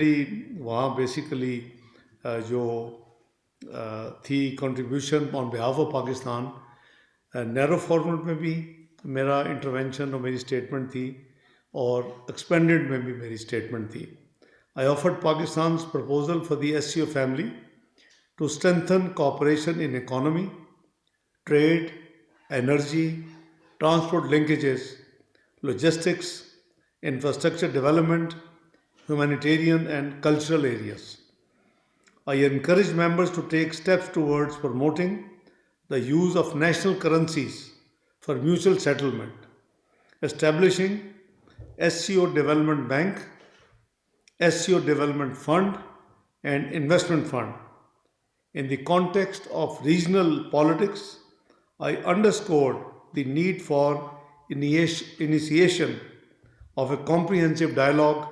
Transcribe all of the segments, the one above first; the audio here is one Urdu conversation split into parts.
وہاں بیسیکلی جو تھی contribution on behalf of Pakistan, narrow format میں بھی میرا انٹروینشن اور میری اسٹیٹمنٹ تھی، اور ایکسپینڈڈ میں بھی میری اسٹیٹمنٹ تھی. I offered Pakistan's proposal for the SCO family to strengthen cooperation in economy, trade, energy, transport linkages, logistics, infrastructure development, humanitarian and cultural areas. I encouraged members to take steps towards promoting the use of national currencies for mutual settlement, establishing SCO Development Bank, SCO Development Fund and Investment Fund. In the context of regional politics, I underscored the need for initiation of a comprehensive dialogue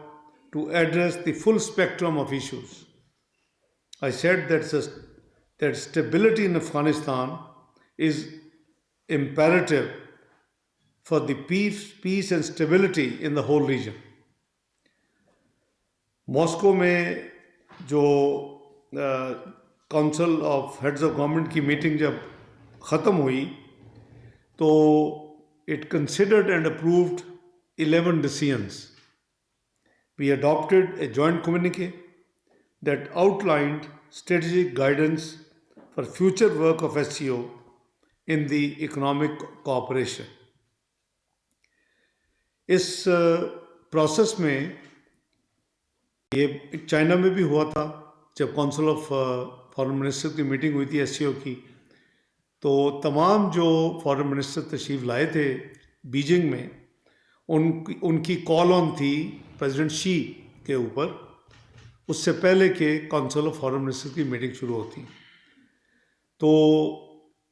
to address the full spectrum of issues. I said that stability in Afghanistan is imperative for the peace and stability in the whole region. Moscow میں جو council of heads of government کی میٹنگ جب ختم ہوئی تو it considered and approved 11 decisions. We adopted a joint communique that outlined strategic guidance for future work of SCO in the economic cooperation. اس پروسیس میں یہ چائنا میں بھی ہوا تھا، جب کونسل آف فارن منسٹر کی میٹنگ ہوئی تھی SCO کی، تو تمام جو فارن منسٹر تشریف لائے تھے بیجنگ میں، ان کی کال آن تھی پریزیڈنٹ شی کے اوپر، اس سے پہلے کہ کونسل آف فارن منسٹر کی میٹنگ شروع ہوتی. تو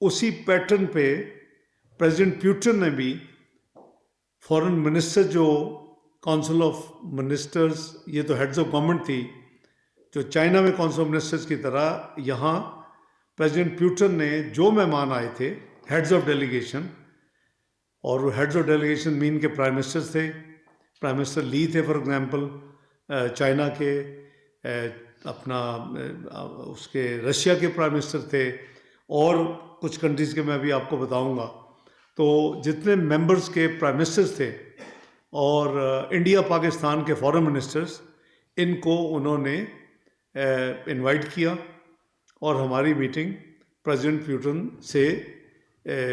اسی پیٹرن پہ پریزیڈنٹ پیوٹن نے بھی فارن منسٹر جو کونسل آف منسٹرز، یہ تو ہیڈز آف گورنمنٹ تھی، جو چائنا میں کونسل آف منسٹرز کی طرح یہاں پریزیڈنٹ پیوٹن نے جو مہمان آئے تھے ہیڈز آف ڈیلیگیشن، اور وہ ہیڈز آف ڈیلیگیشن مین کے پرائم منسٹرز تھے، پرائم منسٹر لی تھے فار ایگزامپل چائنا کے، اپنا اس کے رشیا کے پرائم منسٹر تھے، اور کچھ کنٹریز کے میں ابھی آپ کو بتاؤں گا. تو جتنے ممبرز کے پرائم منسٹرز تھے اور انڈیا پاکستان کے فارن منسٹرز، ان کو انہوں نے انوائٹ کیا، اور ہماری میٹنگ پریزیڈنٹ پیوٹن سے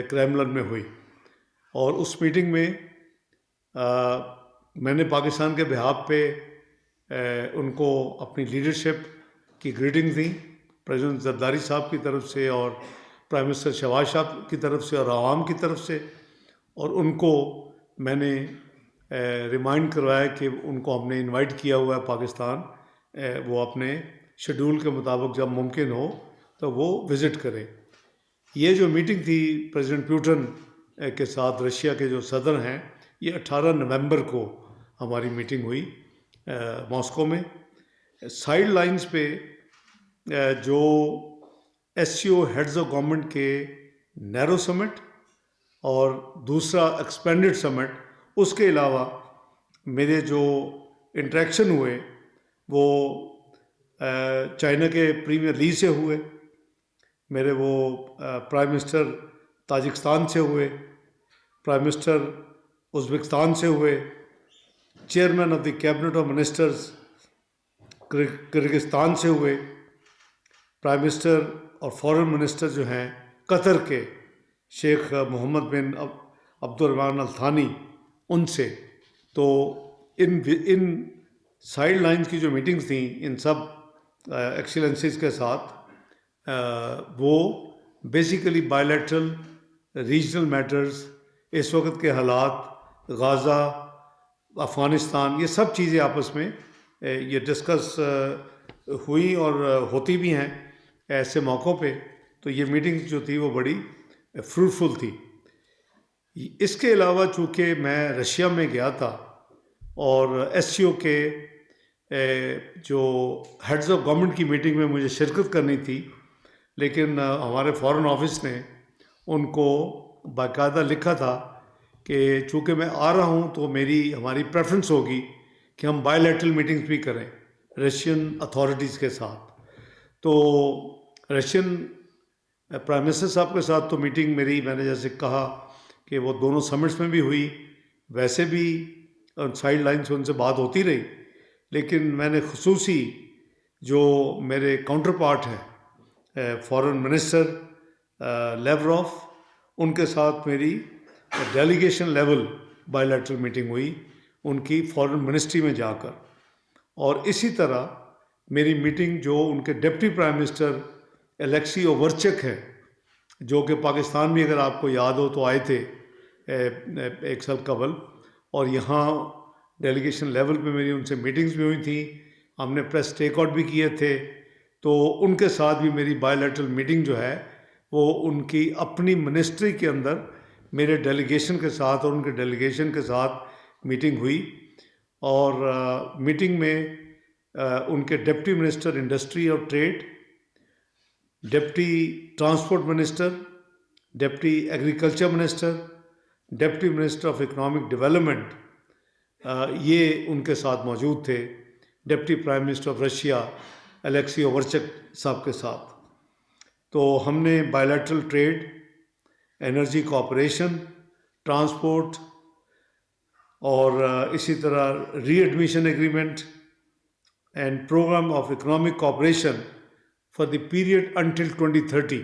کریملن میں ہوئی. اور اس میٹنگ میں میں نے پاکستان کے بہاف پہ ان کو اپنی لیڈرشپ کی گریٹنگ دیں، پریزیڈنٹ زرداری صاحب کی طرف سے اور پرائم منسٹر شہباز صاحب کی طرف سے اور عوام کی طرف سے، اور ان کو میں نے ریمائنڈ کروایا کہ ان کو ہم نے انوائٹ کیا ہوا ہے پاکستان، وہ اپنے شیڈول کے مطابق جب ممکن ہو تو وہ وزٹ کریں. یہ جو میٹنگ تھی پریزیڈنٹ پیوٹن کے ساتھ رشیا کے جو صدر ہیں، یہ 18 نومبر کو ہماری میٹنگ ہوئی ماسکو میں. سائیڈ لائنز پہ جو SCO ہیڈز آف گورنمنٹ کے نیرو سمٹ اور دوسرا ایکسپینڈڈ سمٹ، اس کے علاوہ میرے جو انٹریکشن ہوئے وہ چائنا کے پریمیئر لی سے ہوئے، میرے وہ پرائم منسٹر تاجکستان سے ہوئے، پرائم منسٹر ازبکستان سے ہوئے، chairman of the cabinet of ministers Kyrgyzstan سے ہوئے، پرائم منسٹر اور فارن منسٹر جو ہیں قطر کے شیخ محمد بن عبد الرحمن الثانی، ان سے. تو ان سائیڈ لائنز کی جو میٹنگز تھیں ان سب ایکسیلنسیز کے ساتھ، وہ basically bilateral regional matters, اس وقت کے حالات، غازہ، افغانستان، یہ سب چیزیں آپس میں یہ ڈسکس ہوئی اور ہوتی بھی ہیں ایسے موقعوں پہ. تو یہ میٹنگ جو تھی وہ بڑی فروٹفل تھی. اس کے علاوہ چونکہ میں رشیا میں گیا تھا اور SCO کے جو ہیڈز آف گورنمنٹ کی میٹنگ میں مجھے شرکت کرنی تھی، لیکن ہمارے فارن آفس نے ان کو باقاعدہ لکھا تھا کہ چونکہ میں آ رہا ہوں تو ہماری پریفرنس ہوگی کہ ہم بائی لیٹرل میٹنگز بھی کریں. رشین اتھارٹیز کے ساتھ. تو رشین پرائم منسٹر صاحب کے ساتھ تو میٹنگ میری، میں نے جیسے کہا کہ وہ دونوں سمٹس میں بھی ہوئی، ویسے بھی سائڈ لائن سے ان سے بات ہوتی رہی، لیکن میں نے خصوصی جو میرے کاؤنٹر پارٹ ہیں فارن منسٹر لیوروف، ان کے ساتھ میری delegation level by lateral meeting ہوئی ان کی فارن منسٹری میں جا کر. اور اسی طرح میری میٹنگ جو ان کے deputy prime minister Alexei Overchuk ہے، جو کہ پاکستان بھی اگر آپ کو یاد ہو تو آئے تھے 1 سال قبل، اور یہاں ڈیلیگیشن لیول پہ میری ان سے میٹنگز بھی ہوئی تھیں، ہم نے پریس ٹیک آؤٹ بھی کیے تھے. تو ان کے ساتھ بھی میری بائی لیٹرل میٹنگ جو ہے وہ ان کی اپنی منسٹری کے اندر میرے ڈیلیگیشن کے ساتھ اور ان کے ڈیلیگیشن کے ساتھ میٹنگ ہوئی. اور میٹنگ میں ان کے ڈپٹی منسٹر انڈسٹری اور trade, deputy transport minister, deputy agriculture minister, deputy minister of economic development, یہ ان کے ساتھ موجود تھے، deputy prime minister of Russia Alexey Overchuk صاحب کے ساتھ. تو ہم نے bilateral trade, energy cooperation, transport اور اسی طرح readmission agreement and program of economic cooperation for the period until 2030،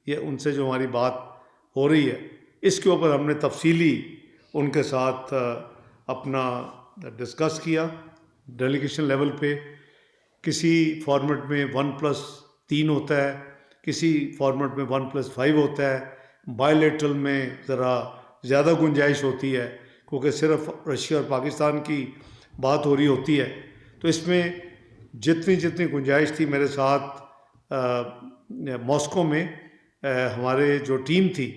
یہ ان سے جو ہماری بات ہو رہی ہے اس کے اوپر ہم نے تفصیلی ان کے ساتھ اپنا ڈسکس کیا ڈیلیگیشن لیول پہ. کسی فارمیٹ میں 1+3 ہوتا ہے، کسی فارمیٹ میں 1+5 ہوتا ہے، بائی لیٹرل میں ذرا زیادہ گنجائش ہوتی ہے کیونکہ صرف رشیا اور پاکستان کی بات ہو رہی ہوتی ہے. تو اس میں جتنی گنجائش تھی میرے ساتھ ماسکو میں ہمارے جو ٹیم تھی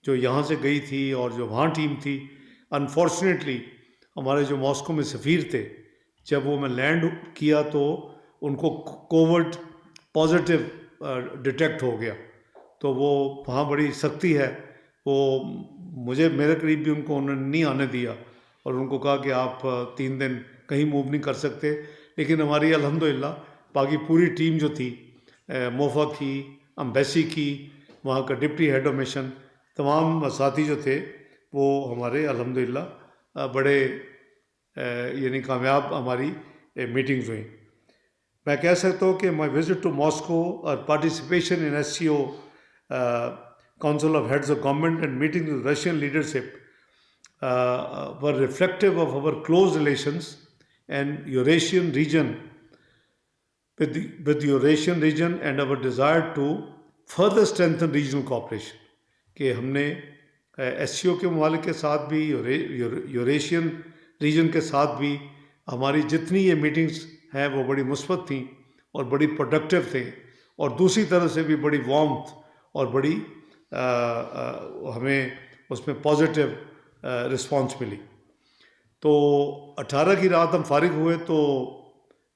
جو یہاں سے گئی تھی اور جو وہاں ٹیم تھی، انفارچونیٹلی ہمارے جو ماسکو میں سفیر تھے، جب وہ میں لینڈ کیا تو ان کو کووڈ پازیٹیو ڈیٹیکٹ ہو گیا. تو وہ وہاں بڑی سختی ہے، وہ میرے قریب بھی ان کو انہوں نے نہیں آنے دیا اور ان کو کہا کہ آپ 3 دن کہیں موو نہیں کر سکتے. لیکن ہماری الحمدللہ باقی پوری ٹیم جو تھی، موفا کی، امبیسی کی، وہاں کا ڈپٹی ہیڈ آف مشن، تمام ساتھی جو تھے وہ ہمارے الحمدللہ بڑے یعنی کامیاب ہماری میٹنگز ہوئیں. میں کہہ سکتا ہوں کہ مائی وزٹ ٹو ماسکو اور participation in SCO Council of Heads of Government and meetings with Russian leadership were reflective of our close relations and Eurasian region with the Eurasian region and our desire to further strengthen regional cooperation. کہ ہم نے SCO کے ممالک کے ساتھ بھی، یوریشین ریجن کے ساتھ بھی ہماری جتنی یہ میٹنگز ہیں وہ بڑی مثبت تھیں اور بڑی پروڈکٹیو تھیں، اور دوسری طرف سے بھی بڑی وارمتھ اور بڑی ہمیں اس میں پازیٹیو رسپانس ملی. تو 18 کی رات ہم فارغ ہوئے تو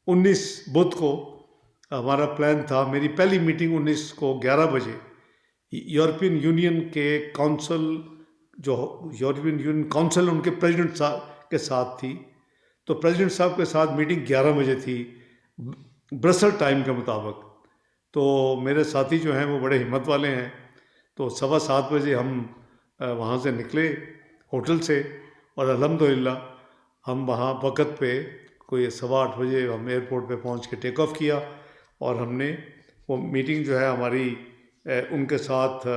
19 بدھ کو ہمارا پلان تھا، میری پہلی میٹنگ 19 کو 11 بجے یورپین یونین کے کونسل، جو یورپین یونین کونسل ان کے پریزیڈنٹ صاحب کے ساتھ تھی. تو پریزیڈنٹ صاحب کے ساتھ میٹنگ 11 بجے تھی برسل ٹائم کے مطابق. تو میرے ساتھی جو ہیں وہ بڑے ہمت والے ہیں، تو 7:15 بجے ہم وہاں سے نکلے ہوٹل سے، اور الحمدللہ ہم وہاں وقت پہ کوئی 8:15 بجے ہم ایئرپورٹ پہ پہنچ کے ٹیک آف کیا. اور ہم نے وہ میٹنگ جو ہے ہماری ان کے ساتھ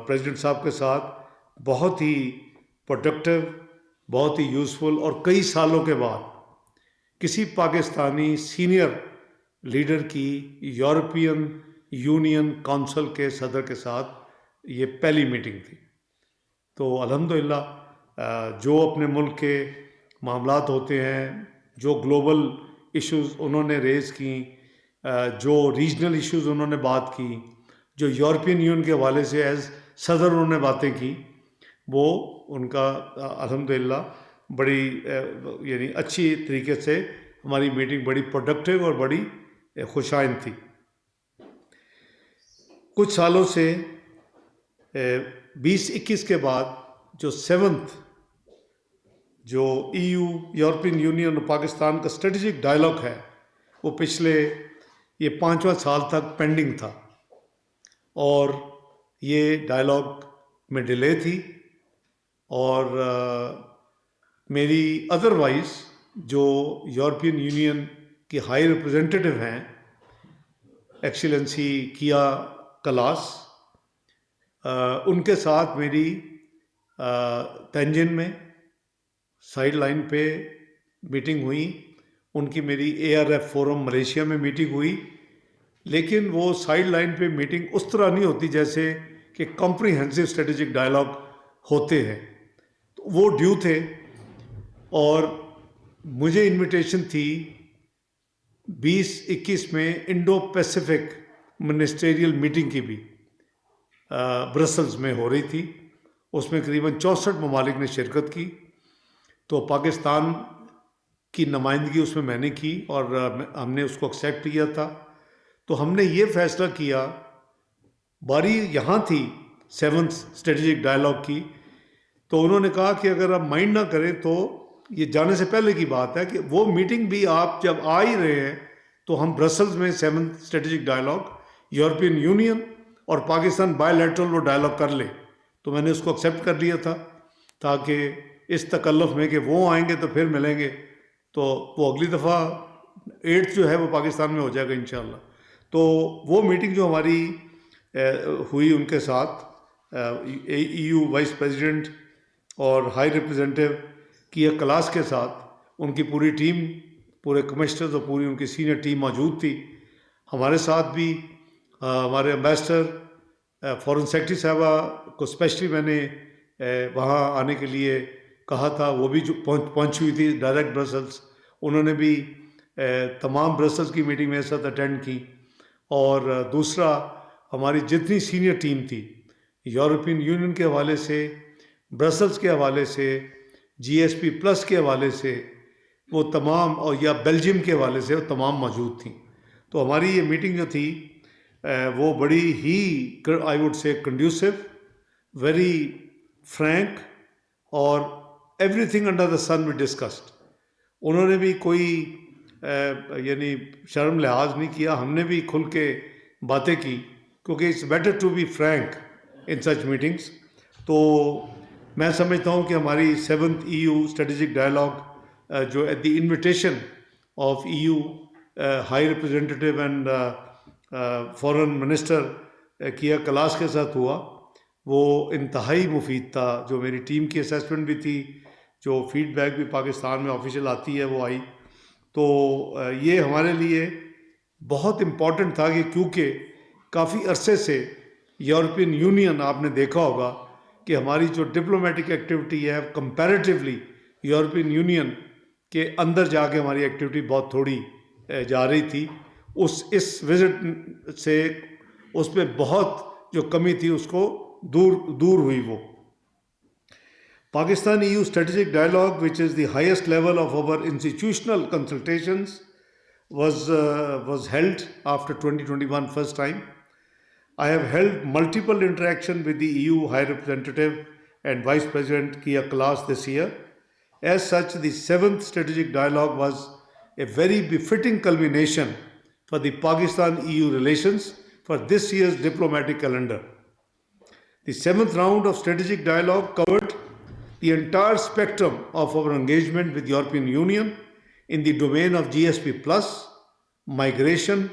پریزیڈنٹ صاحب کے ساتھ بہت ہی پروڈکٹیو، بہت ہی یوزفل، اور کئی سالوں کے بعد کسی پاکستانی سینئر لیڈر کی یورپین یونین کونسل کے صدر کے ساتھ یہ پہلی میٹنگ تھی. تو الحمدللہ جو اپنے ملک کے معاملات ہوتے ہیں، جو گلوبل ایشوز انہوں نے ریز کی، جو ریجنل ایشوز انہوں نے بات کی، جو یورپین یونین کے حوالے سے ایز صدر انہوں نے باتیں کی، وہ ان کا الحمدللہ بڑی یعنی اچھی طریقے سے ہماری میٹنگ بڑی پروڈکٹیو اور بڑی خوش آئند تھی. کچھ سالوں سے 2021 کے بعد جو 7th جو EU یورپین یونین اور پاکستان کا اسٹریٹجک ڈائلاگ ہے، وہ پچھلے یہ 5واں سال تک پینڈنگ تھا اور یہ ڈائلاگ میں ڈیلے تھی. اور میری ادروائز جو یورپین یونین کی ہائی ریپرزینٹیٹو ہیں ایکسیلنسی کیا کلاس، ان کے ساتھ میری تنجن میں سائیڈ لائن پہ میٹنگ ہوئی. ان کی میری ARF فورم ملیشیا میں میٹنگ ہوئی، لیکن وہ سائیڈ لائن پہ میٹنگ اس طرح نہیں ہوتی جیسے کہ کمپریہنسو اسٹریٹجک ڈائلاگ ہوتے ہیں. تو وہ ڈیو تھے اور مجھے انویٹیشن تھی 2021 میں انڈو پیسیفک منسٹریل میٹنگ کی بھی برسلز میں ہو رہی تھی. اس میں قریباً 64 ممالک نے شرکت کی. تو پاکستان کی نمائندگی اس میں نے کی اور ہم نے اس کو ایکسیپٹ کیا تھا. تو ہم نے یہ فیصلہ کیا، باری یہاں تھی 7th اسٹریٹجک ڈائلاگ کی، تو انہوں نے کہا کہ اگر آپ مائنڈ نہ کریں تو یہ جانے سے پہلے کی بات ہے کہ وہ میٹنگ بھی آپ جب آ ہی رہے ہیں تو ہم برسلز میں 7th strategic dialogue European union اور پاکستان بائی لیٹرل وہ ڈائلاگ کر لے. تو میں نے اس کو ایکسیپٹ کر لیا تھا تاکہ اس تکلف میں کہ وہ آئیں گے تو پھر ملیں گے، تو وہ اگلی دفعہ 8th جو ہے وہ پاکستان میں ہو جائے گا انشاءاللہ. تو وہ میٹنگ جو ہماری ہوئی ان کے ساتھ EU وائس پریزیڈنٹ اور ہائی ریپرزینٹیو کی کلاس کے ساتھ، ان کی پوری ٹیم، پورے کمشنرز اور پوری ان کی سینئر ٹیم موجود تھی. ہمارے ساتھ بھی ہمارے امبیسڈر فارن سیکرٹری صاحبہ کو اسپیشلی میں نے وہاں آنے کے لیے کہا تھا، وہ بھی جو پہنچی ہوئی تھی ڈائریکٹ برسلز. انہوں نے بھی تمام برسلز کی میٹنگ میرے ساتھ اٹینڈ کی. اور دوسرا ہماری جتنی سینئر ٹیم تھی یورپین یونین کے حوالے سے، برسلز کے حوالے سے، GSP+ کے حوالے سے، وہ تمام، اور یا بیلجیم کے حوالے سے، وہ تمام موجود تھیں. تو ہماری یہ میٹنگ جو تھی وہ بڑی ہی I would say conducive, very frank, اور everything under the sun we discussed. انہوں نے بھی کوئی یعنی شرم لحاظ نہیں کیا، ہم نے بھی کھل کے باتیں کی، کیونکہ it's better to be frank in such meetings. تو میں سمجھتا ہوں کہ ہماری 7th EU اسٹریٹجک ڈائلاگ جو at the invitation of EU high representative and foreign minister Kaja Kallas کے ساتھ ہوا، وہ انتہائی مفید تھا. جو میری ٹیم کی اسیسمنٹ بھی تھی، جو فیڈ بیک بھی پاکستان میں آفیشیل آتی ہے وہ آئی. تو یہ ہمارے لیے بہت امپورٹنٹ تھا کہ کیونکہ کافی عرصے سے یورپین یونین، آپ نے دیکھا ہوگا کہ ہماری جو ڈپلومیٹک ایکٹیویٹی ہے کمپیریٹیولی یورپین یونین کے اندر جا کے ہماری ایکٹیویٹی بہت تھوڑی جا رہی تھی. اس وزٹ سے اس پہ بہت جو کمی تھی اس کو دور ہوئی. وہ Pakistan EU strategic dialogue, which is the highest level of our institutional consultations, was held after 2021 first time. I have held multiple interactions with the EU High Representative and Vice President Kia Kalas this year. As such, the 7th strategic dialogue was a very befitting culmination for the Pakistan-EU relations for this year's diplomatic calendar. The 7th round of strategic dialogue covered the entire spectrum of our engagement with European Union in the domain of GSP+, migration,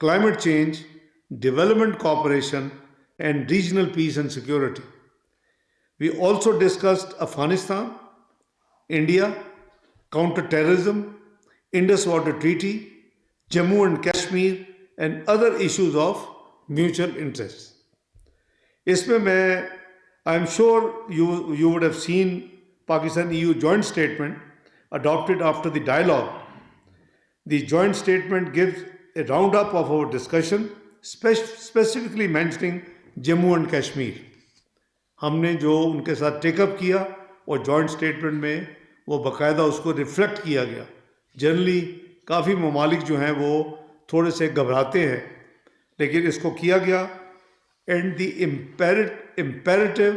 climate change, development cooperation, and regional peace and security. We also discussed Afghanistan, India, counter-terrorism, Indus Water Treaty, Jammu and Kashmir, and other issues of mutual interest. I'm sure you would have seen Pakistan-EU joint statement adopted after the dialogue. The joint statement gives a roundup of our discussion, specifically mentioning Jammu and Kashmir. ہم نے جو ان کے ساتھ ٹیک اپ کیا اور جوائنٹ اسٹیٹمنٹ میں وہ باقاعدہ اس کو ریفلیکٹ کیا گیا. جنرلی کافی ممالک جو ہیں وہ تھوڑے سے گھبراتے ہیں، لیکن اس کو کیا گیا. And the imperative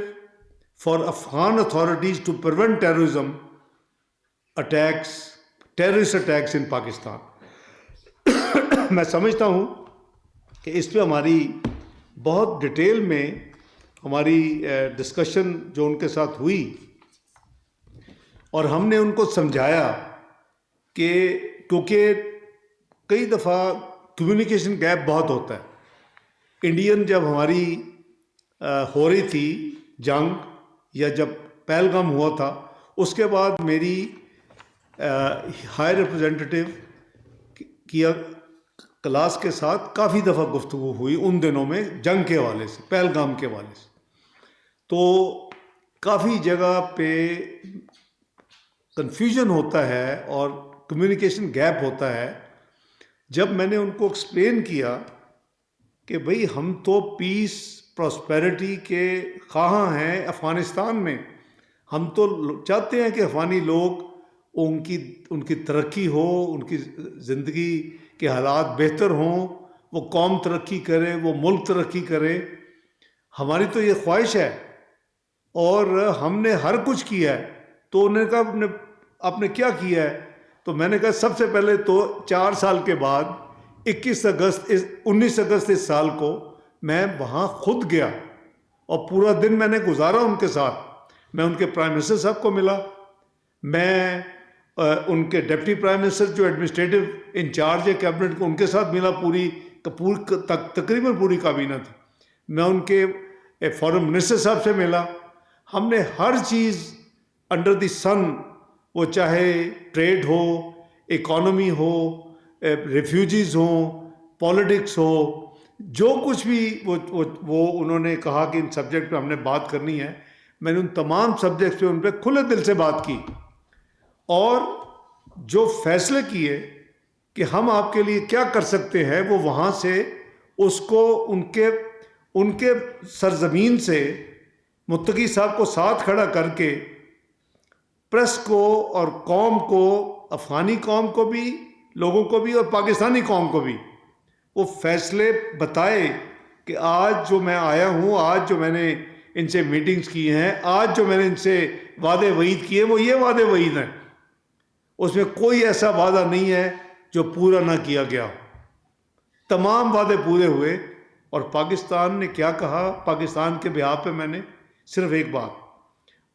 for Afghan authorities to prevent terrorist attacks in Pakistan. میں سمجھتا ہوں کہ اس پہ ہماری بہت ڈیٹیل میں ہماری ڈسکشن جو ان کے ساتھ ہوئی، اور ہم نے ان کو سمجھایا کہ کیونکہ کئی دفعہ کمیونیکیشن گیپ بہت ہوتا ہے. انڈین جب ہماری ہو رہی تھی جنگ، یا جب پہلگام ہوا تھا، اس کے بعد میری ہائی ریپرزینٹیٹیو کیا کلاس کے ساتھ کافی دفعہ گفتگو ہوئی ان دنوں میں، جنگ کے حوالے سے، پہلگام کے حوالے سے. تو کافی جگہ پہ کنفیوژن ہوتا ہے اور کمیونیکیشن گیپ ہوتا ہے. جب میں نے ان کو ایکسپلین کیا کہ بھئی ہم تو پیس پراسپیرٹی کے خواہاں ہیں افغانستان میں، ہم تو چاہتے ہیں کہ افغانی لوگ ان کی ترقی ہو، ان کی زندگی کے حالات بہتر ہوں، وہ قوم ترقی کرے، وہ ملک ترقی کرے، ہماری تو یہ خواہش ہے، اور ہم نے ہر کچھ کیا ہے. تو انہوں نے کہا آپ نے کیا کیا ہے؟ تو میں نے کہا سب سے پہلے تو 4 سال کے بعد 19 اگست اس سال کو میں وہاں خود گیا اور پورا دن میں نے گزارا ان کے ساتھ. میں ان کے پرائم منسٹر صاحب کو ملا، میں ان کے ڈپٹی پرائم منسٹر جو ایڈمنسٹریٹو انچارج ہے کیبنٹ کو، ان کے ساتھ ملا، تقریباً پوری کابینہ تھی. میں ان کے فارن منسٹر صاحب سے ملا. ہم نے ہر چیز انڈر دی سن، وہ چاہے ٹریڈ ہو، اکانومی ہو، ریفیوجیز ہوں، پالیٹکس ہو، جو کچھ بھی وہ انہوں نے کہا کہ ان سبجیکٹ پہ ہم نے بات کرنی ہے، میں نے ان تمام سبجیکٹس پہ ان پہ کھلے دل سے بات کی، اور جو فیصلے کیے کہ ہم آپ کے لیے کیا کر سکتے ہیں، وہ وہاں سے اس کو ان کے سرزمین سے متقی صاحب کو ساتھ کھڑا کر کے پریس کو اور قوم کو، افغانی قوم کو بھی، لوگوں کو بھی، اور پاکستانی قوم کو بھی وہ فیصلے بتائے کہ آج جو میں آیا ہوں، آج جو میں نے ان سے میٹنگز کی ہیں، آج جو میں نے ان سے وعدے وعید کیے، وہ یہ وعدے وعید ہیں. اس میں کوئی ایسا وعدہ نہیں ہے جو پورا نہ کیا گیا. تمام وعدے پورے ہوئے. اور پاکستان نے کیا کہا، پاکستان کے بہاف پہ میں نے صرف ایک بات،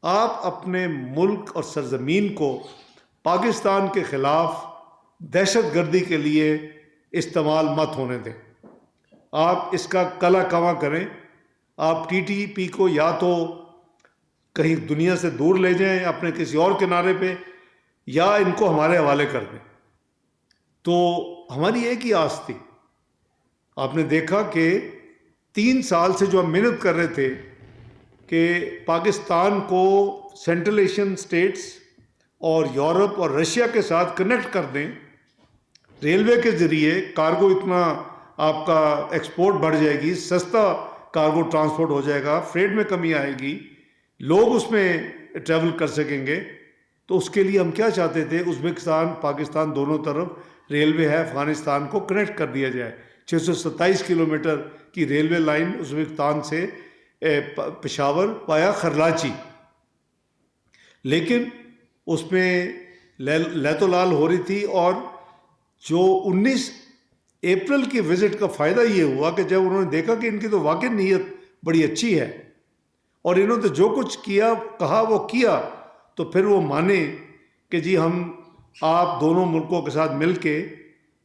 آپ اپنے ملک اور سرزمین کو پاکستان کے خلاف دہشت گردی کے لیے استعمال مت ہونے دیں. آپ اس کا کلا کواں کریں. آپ ٹی ٹی پی کو یا تو کہیں دنیا سے دور لے جائیں اپنے کسی اور کنارے پہ، یا ان کو ہمارے حوالے کر دیں. تو ہماری ایک ہی آس تھی. آپ نے دیکھا کہ 3 سال سے جو ہم محنت کر رہے تھے کہ پاکستان کو سینٹرل ایشین سٹیٹس اور یورپ اور رشیا کے ساتھ کنیکٹ کر دیں، ریلوے کے ذریعے کارگو اتنا آپ کا ایکسپورٹ بڑھ جائے گی، سستا کارگو ٹرانسپورٹ ہو جائے گا، فریٹ میں کمی آئے گی، لوگ اس میں ٹریول کر سکیں گے. تو اس کے لیے ہم کیا چاہتے تھے، ازبکستان پاکستان دونوں طرف ریلوے ہے، افغانستان کو کنیکٹ کر دیا جائے. 627 کلومیٹر کی ریلوے لائن ازبکستان سے پشاور پایا خرلاچی. لیکن اس میں لیت و لال ہو رہی تھی. اور جو 19 اپریل کی وزٹ کا فائدہ یہ ہوا کہ جب انہوں نے دیکھا کہ ان کی تو واقعی نیت بڑی اچھی ہے اور انہوں نے جو کچھ کیا کہا وہ کیا، تو پھر وہ مانے کہ جی ہم آپ دونوں ملکوں کے ساتھ مل کے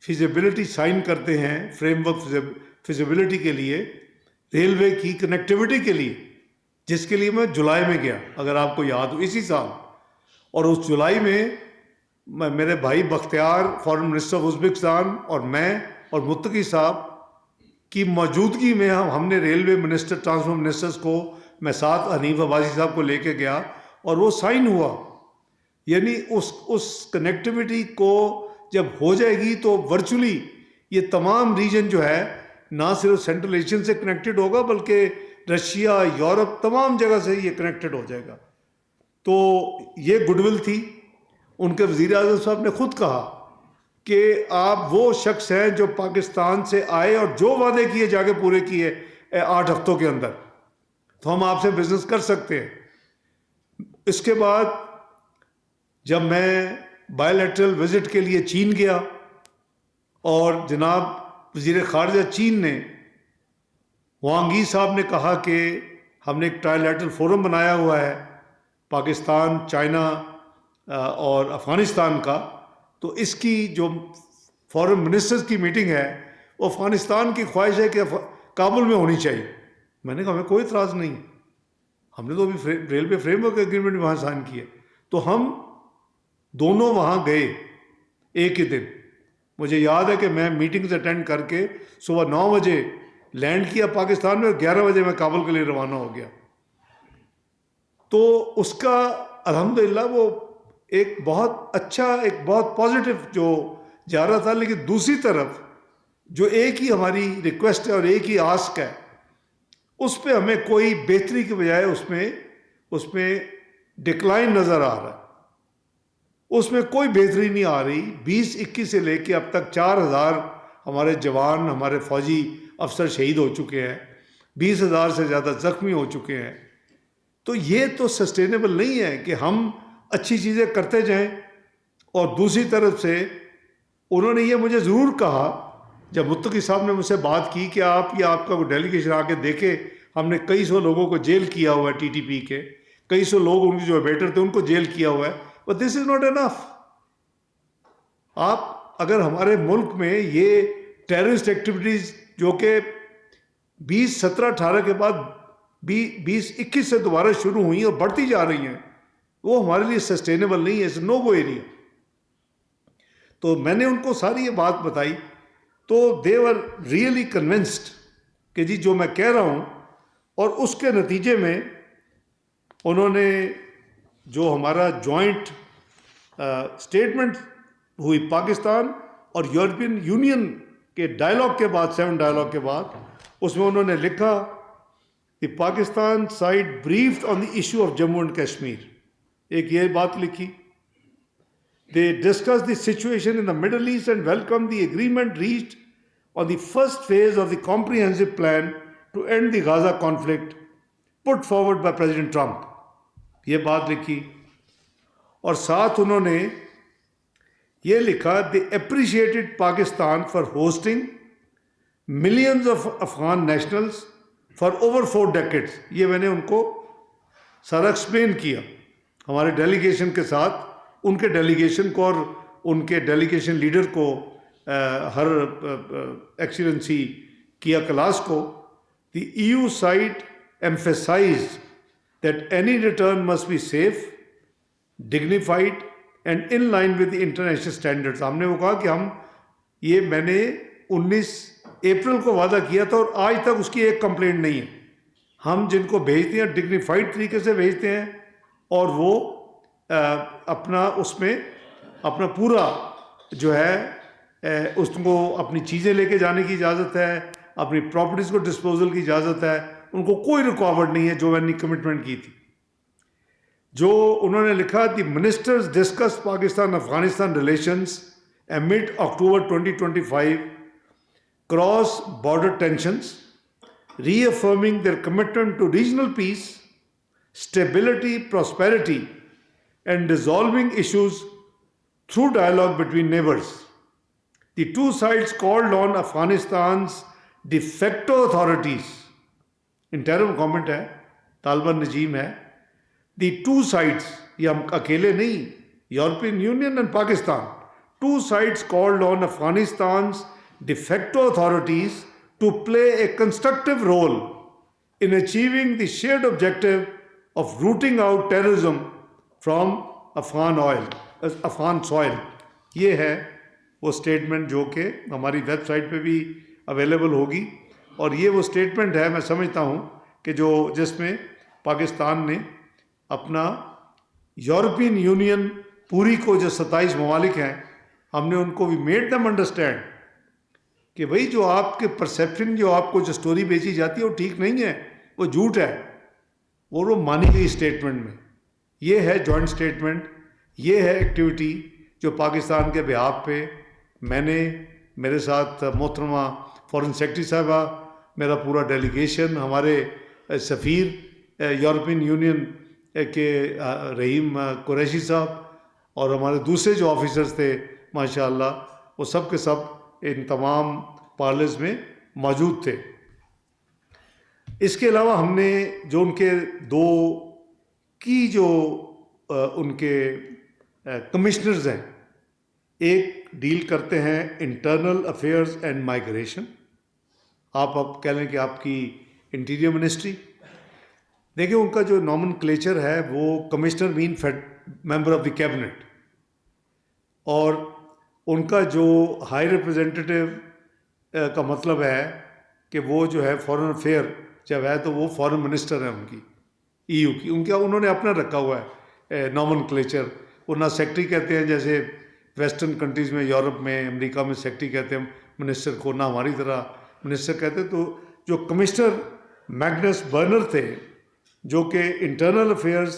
فیزیبلٹی سائن کرتے ہیں، فریم ورک فیزیبلٹی کے لیے، ریلوے کی کنیکٹیوٹی کے لیے، جس کے لیے میں جولائی میں گیا اگر آپ کو یاد ہو، اسی سال. اور اس جولائی میں میرے بھائی Bakhtiyor foreign minister of Uzbekistan اور میں اور متقی صاحب کی موجودگی میں ہم نے ریلوے منسٹر ٹرانسپورٹ منسٹرز کو، میں ساتھ حنیف عباسی صاحب کو لے کے گیا اور وہ سائن ہوا. یعنی اس کنیکٹیوٹی کو جب ہو جائے گی تو ورچولی یہ تمام ریجن جو ہے نہ صرف سینٹرل ایشین سے کنیکٹڈ ہوگا بلکہ رشیا، یورپ، تمام جگہ سے یہ کنیکٹڈ ہو جائے گا. تو یہ گڈ ول تھی. ان کے وزیر اعظم صاحب نے خود کہا کہ آپ وہ شخص ہیں جو پاکستان سے آئے اور جو وعدے کیے جا کے پورے کیے 8 ہفتوں کے اندر، تو ہم آپ سے بزنس کر سکتے ہیں. اس کے بعد جب میں بائی لیٹرل وزٹ کے لیے چین گیا اور جناب وزیر خارجہ چین نے وانگ ای صاحب نے کہا کہ ہم نے ایک ٹرائی لیٹرل فورم بنایا ہوا ہے پاکستان، چائنا اور افغانستان کا، تو اس کی جو فارن منسٹرز کی میٹنگ ہے وہ افغانستان کی خواہش ہے کہ کابل میں ہونی چاہیے۔ میں نے کہا ہمیں کوئی اعتراض نہیں، ہم نے تو ابھی ریلوے فریم ورک ایگریمنٹ وہاں سائن کیا، تو ہم دونوں وہاں گئے ایک ہی دن۔ مجھے یاد ہے کہ میں میٹنگز اٹینڈ کر کے صبح 9 بجے لینڈ کیا پاکستان میں، اور 11 بجے میں کابل کے لیے روانہ ہو گیا۔ تو اس کا الحمدللہ وہ ایک بہت اچھا، ایک بہت پازیٹیو جو جا رہا تھا، لیکن دوسری طرف جو ایک ہی ہماری ریکویسٹ ہے اور ایک ہی آسک ہے، اس پہ ہمیں کوئی بہتری کے بجائے اس میں ڈکلائن نظر آ رہا ہے، اس میں کوئی بہتری نہیں آ رہی۔ 2021 سے لے کے اب تک 4000 ہمارے جوان، ہمارے فوجی افسر شہید ہو چکے ہیں، 20,000 سے زیادہ زخمی ہو چکے ہیں۔ تو یہ تو سسٹینیبل نہیں ہے کہ ہم اچھی چیزیں کرتے جائیں اور دوسری طرف سے انہوں نے یہ مجھے ضرور کہا جب متقی صاحب نے مجھ سے بات کی کہ آپ کا کوئی ڈیلیگیشن آ کے دیکھے، ہم نے کئی سو لوگوں کو جیل کیا ہوا ہے، TTP کے کئی سو لوگ ان کے جو ویٹر تھے ان کو جیل کیا ہوا ہے، but this is not enough. آپ اگر ہمارے ملک میں یہ ٹیررسٹ ایکٹیویٹیز جو کہ 2017-18 کے بعد 2021 سے دوبارہ شروع ہوئی اور بڑھتی جا رہی ہیں، وہ ہمارے لیے سسٹینیبل نہیں ہے، اس نو گو ایریا۔ تو میں نے ان کو ساری یہ بات بتائی، تو دے ور ریئلی کنونسڈ کہ جی جو میں کہہ رہا ہوں، اور اس کے نتیجے میں انہوں نے جو ہمارا جوائنٹ اسٹیٹمنٹ ہوئی پاکستان اور یورپین یونین کے ڈائلاگ کے بعد، 7 ڈائلاگ کے بعد، اس میں انہوں نے لکھا کہ Pakistan side briefed on the issue of Jammu and Kashmir, ایک یہ بات لکھی۔ They discussed the situation in the Middle East and welcomed the agreement reached on the first phase of the comprehensive plan to end the Gaza conflict put forward by President Trump. یہ بات لکھی، اور ساتھ انہوں نے یہ لکھا they appreciated Pakistan for hosting millions of Afghan nationals for over 4 decades. یہ میں نے ان کو سارا ایکسپلین کیا ہمارے ڈیلیگیشن کے ساتھ، ان کے ڈیلیگیشن کو اور ان کے ڈیلیگیشن لیڈر کو، ہر ایکسیلنسی کیا کلاس کو۔ دی EU side emphasized that any return must be safe, dignified and in line with the international standards. ہم نے وہ کہا کہ میں نے 19 اپریل کو وعدہ کیا تھا اور آج تک اس کی ایک کمپلینٹ نہیں ہے۔ ہم جن کو بھیجتے ہیں ڈگنیفائڈ طریقے سے بھیجتے ہیں، اور وہ اس میں اپنا پورا جو ہے اس کو اپنی چیزیں لے کے جانے کی اجازت ہے، اپنی پراپرٹیز کو ڈسپوزل کی اجازت ہے، ان کو کوئی رکاوٹ نہیں ہے جو میں نے کمٹمنٹ کی تھی۔ جو انہوں نے لکھا the ministers discuss Pakistan Afghanistan relations amid October 2025 cross border tensions, reaffirming their commitment to regional peace, stability, prosperity and resolving issues through dialogue between neighbors. The two sides called on Afghanistan's de facto authorities, interim government ہے، طالبان نجیم ہے، the two sides، یہ ہم اکیلے نہیں، European union and Pakistan, two sides called on Afghanistan's de facto authorities to play a constructive role in achieving the shared objective of rooting out terrorism from Afghan soil. یہ ہے وہ اسٹیٹمنٹ جو کہ ہماری ویب سائٹ پہ بھی اویلیبل ہوگی، اور یہ وہ اسٹیٹمنٹ ہے میں سمجھتا ہوں کہ جس میں پاکستان نے اپنا یورپین یونین پوری کو جو 27 ممالک ہیں، ہم نے ان کو بھی میڈ دیم انڈرسٹینڈ کہ بھئی جو آپ کے پرسیپشن، جو آپ کو جو سٹوری بیچی جاتی ہے وہ ٹھیک نہیں ہے، وہ جھوٹ ہے، وہ مانی گئی اسٹیٹمنٹ میں۔ یہ ہے جوائنٹ اسٹیٹمنٹ، یہ ہے ایکٹیویٹی جو پاکستان کے بہاف پہ میں نے، میرے ساتھ محترمہ فارن سیکرٹری صاحبہ، میرا پورا ڈیلیگیشن، ہمارے سفیر یورپین یونین کے رحیم قریشی صاحب، اور ہمارے دوسرے جو آفیسرز تھے ماشاء اللہ، وہ سب کے سب ان تمام پارلرز میں موجود تھے. اس کے علاوہ ہم نے جو ان کے دو کی جو ان کے کمشنرز ہیں، ایک ڈیل کرتے ہیں انٹرنل افیئرز اینڈ مائگریشن، آپ کہہ لیں کہ آپ کی انٹیریئر منسٹری. دیکھیں ان کا جو نامن کلیچر ہے وہ کمشنر مین ممبر آف دی کیبنٹ، اور ان کا جو ہائی ریپرزینٹیٹیو کا مطلب ہے کہ وہ جو ہے فارن افیئر جب ہے تو وہ فارن منسٹر ہیں ان کی ای یو کی. انہوں نے اپنا رکھا ہوا ہے نامن کلیچر. وہ نہ سیکٹری کہتے ہیں جیسے ویسٹرن کنٹریز میں، یورپ میں، امریکہ میں سیکٹری کہتے ہیں منسٹر کو، نہ ہماری طرح منسٹر کہتے ہیں. تو جو کمشنر میگنس برنر تھے جو کہ انٹرنل افیئرز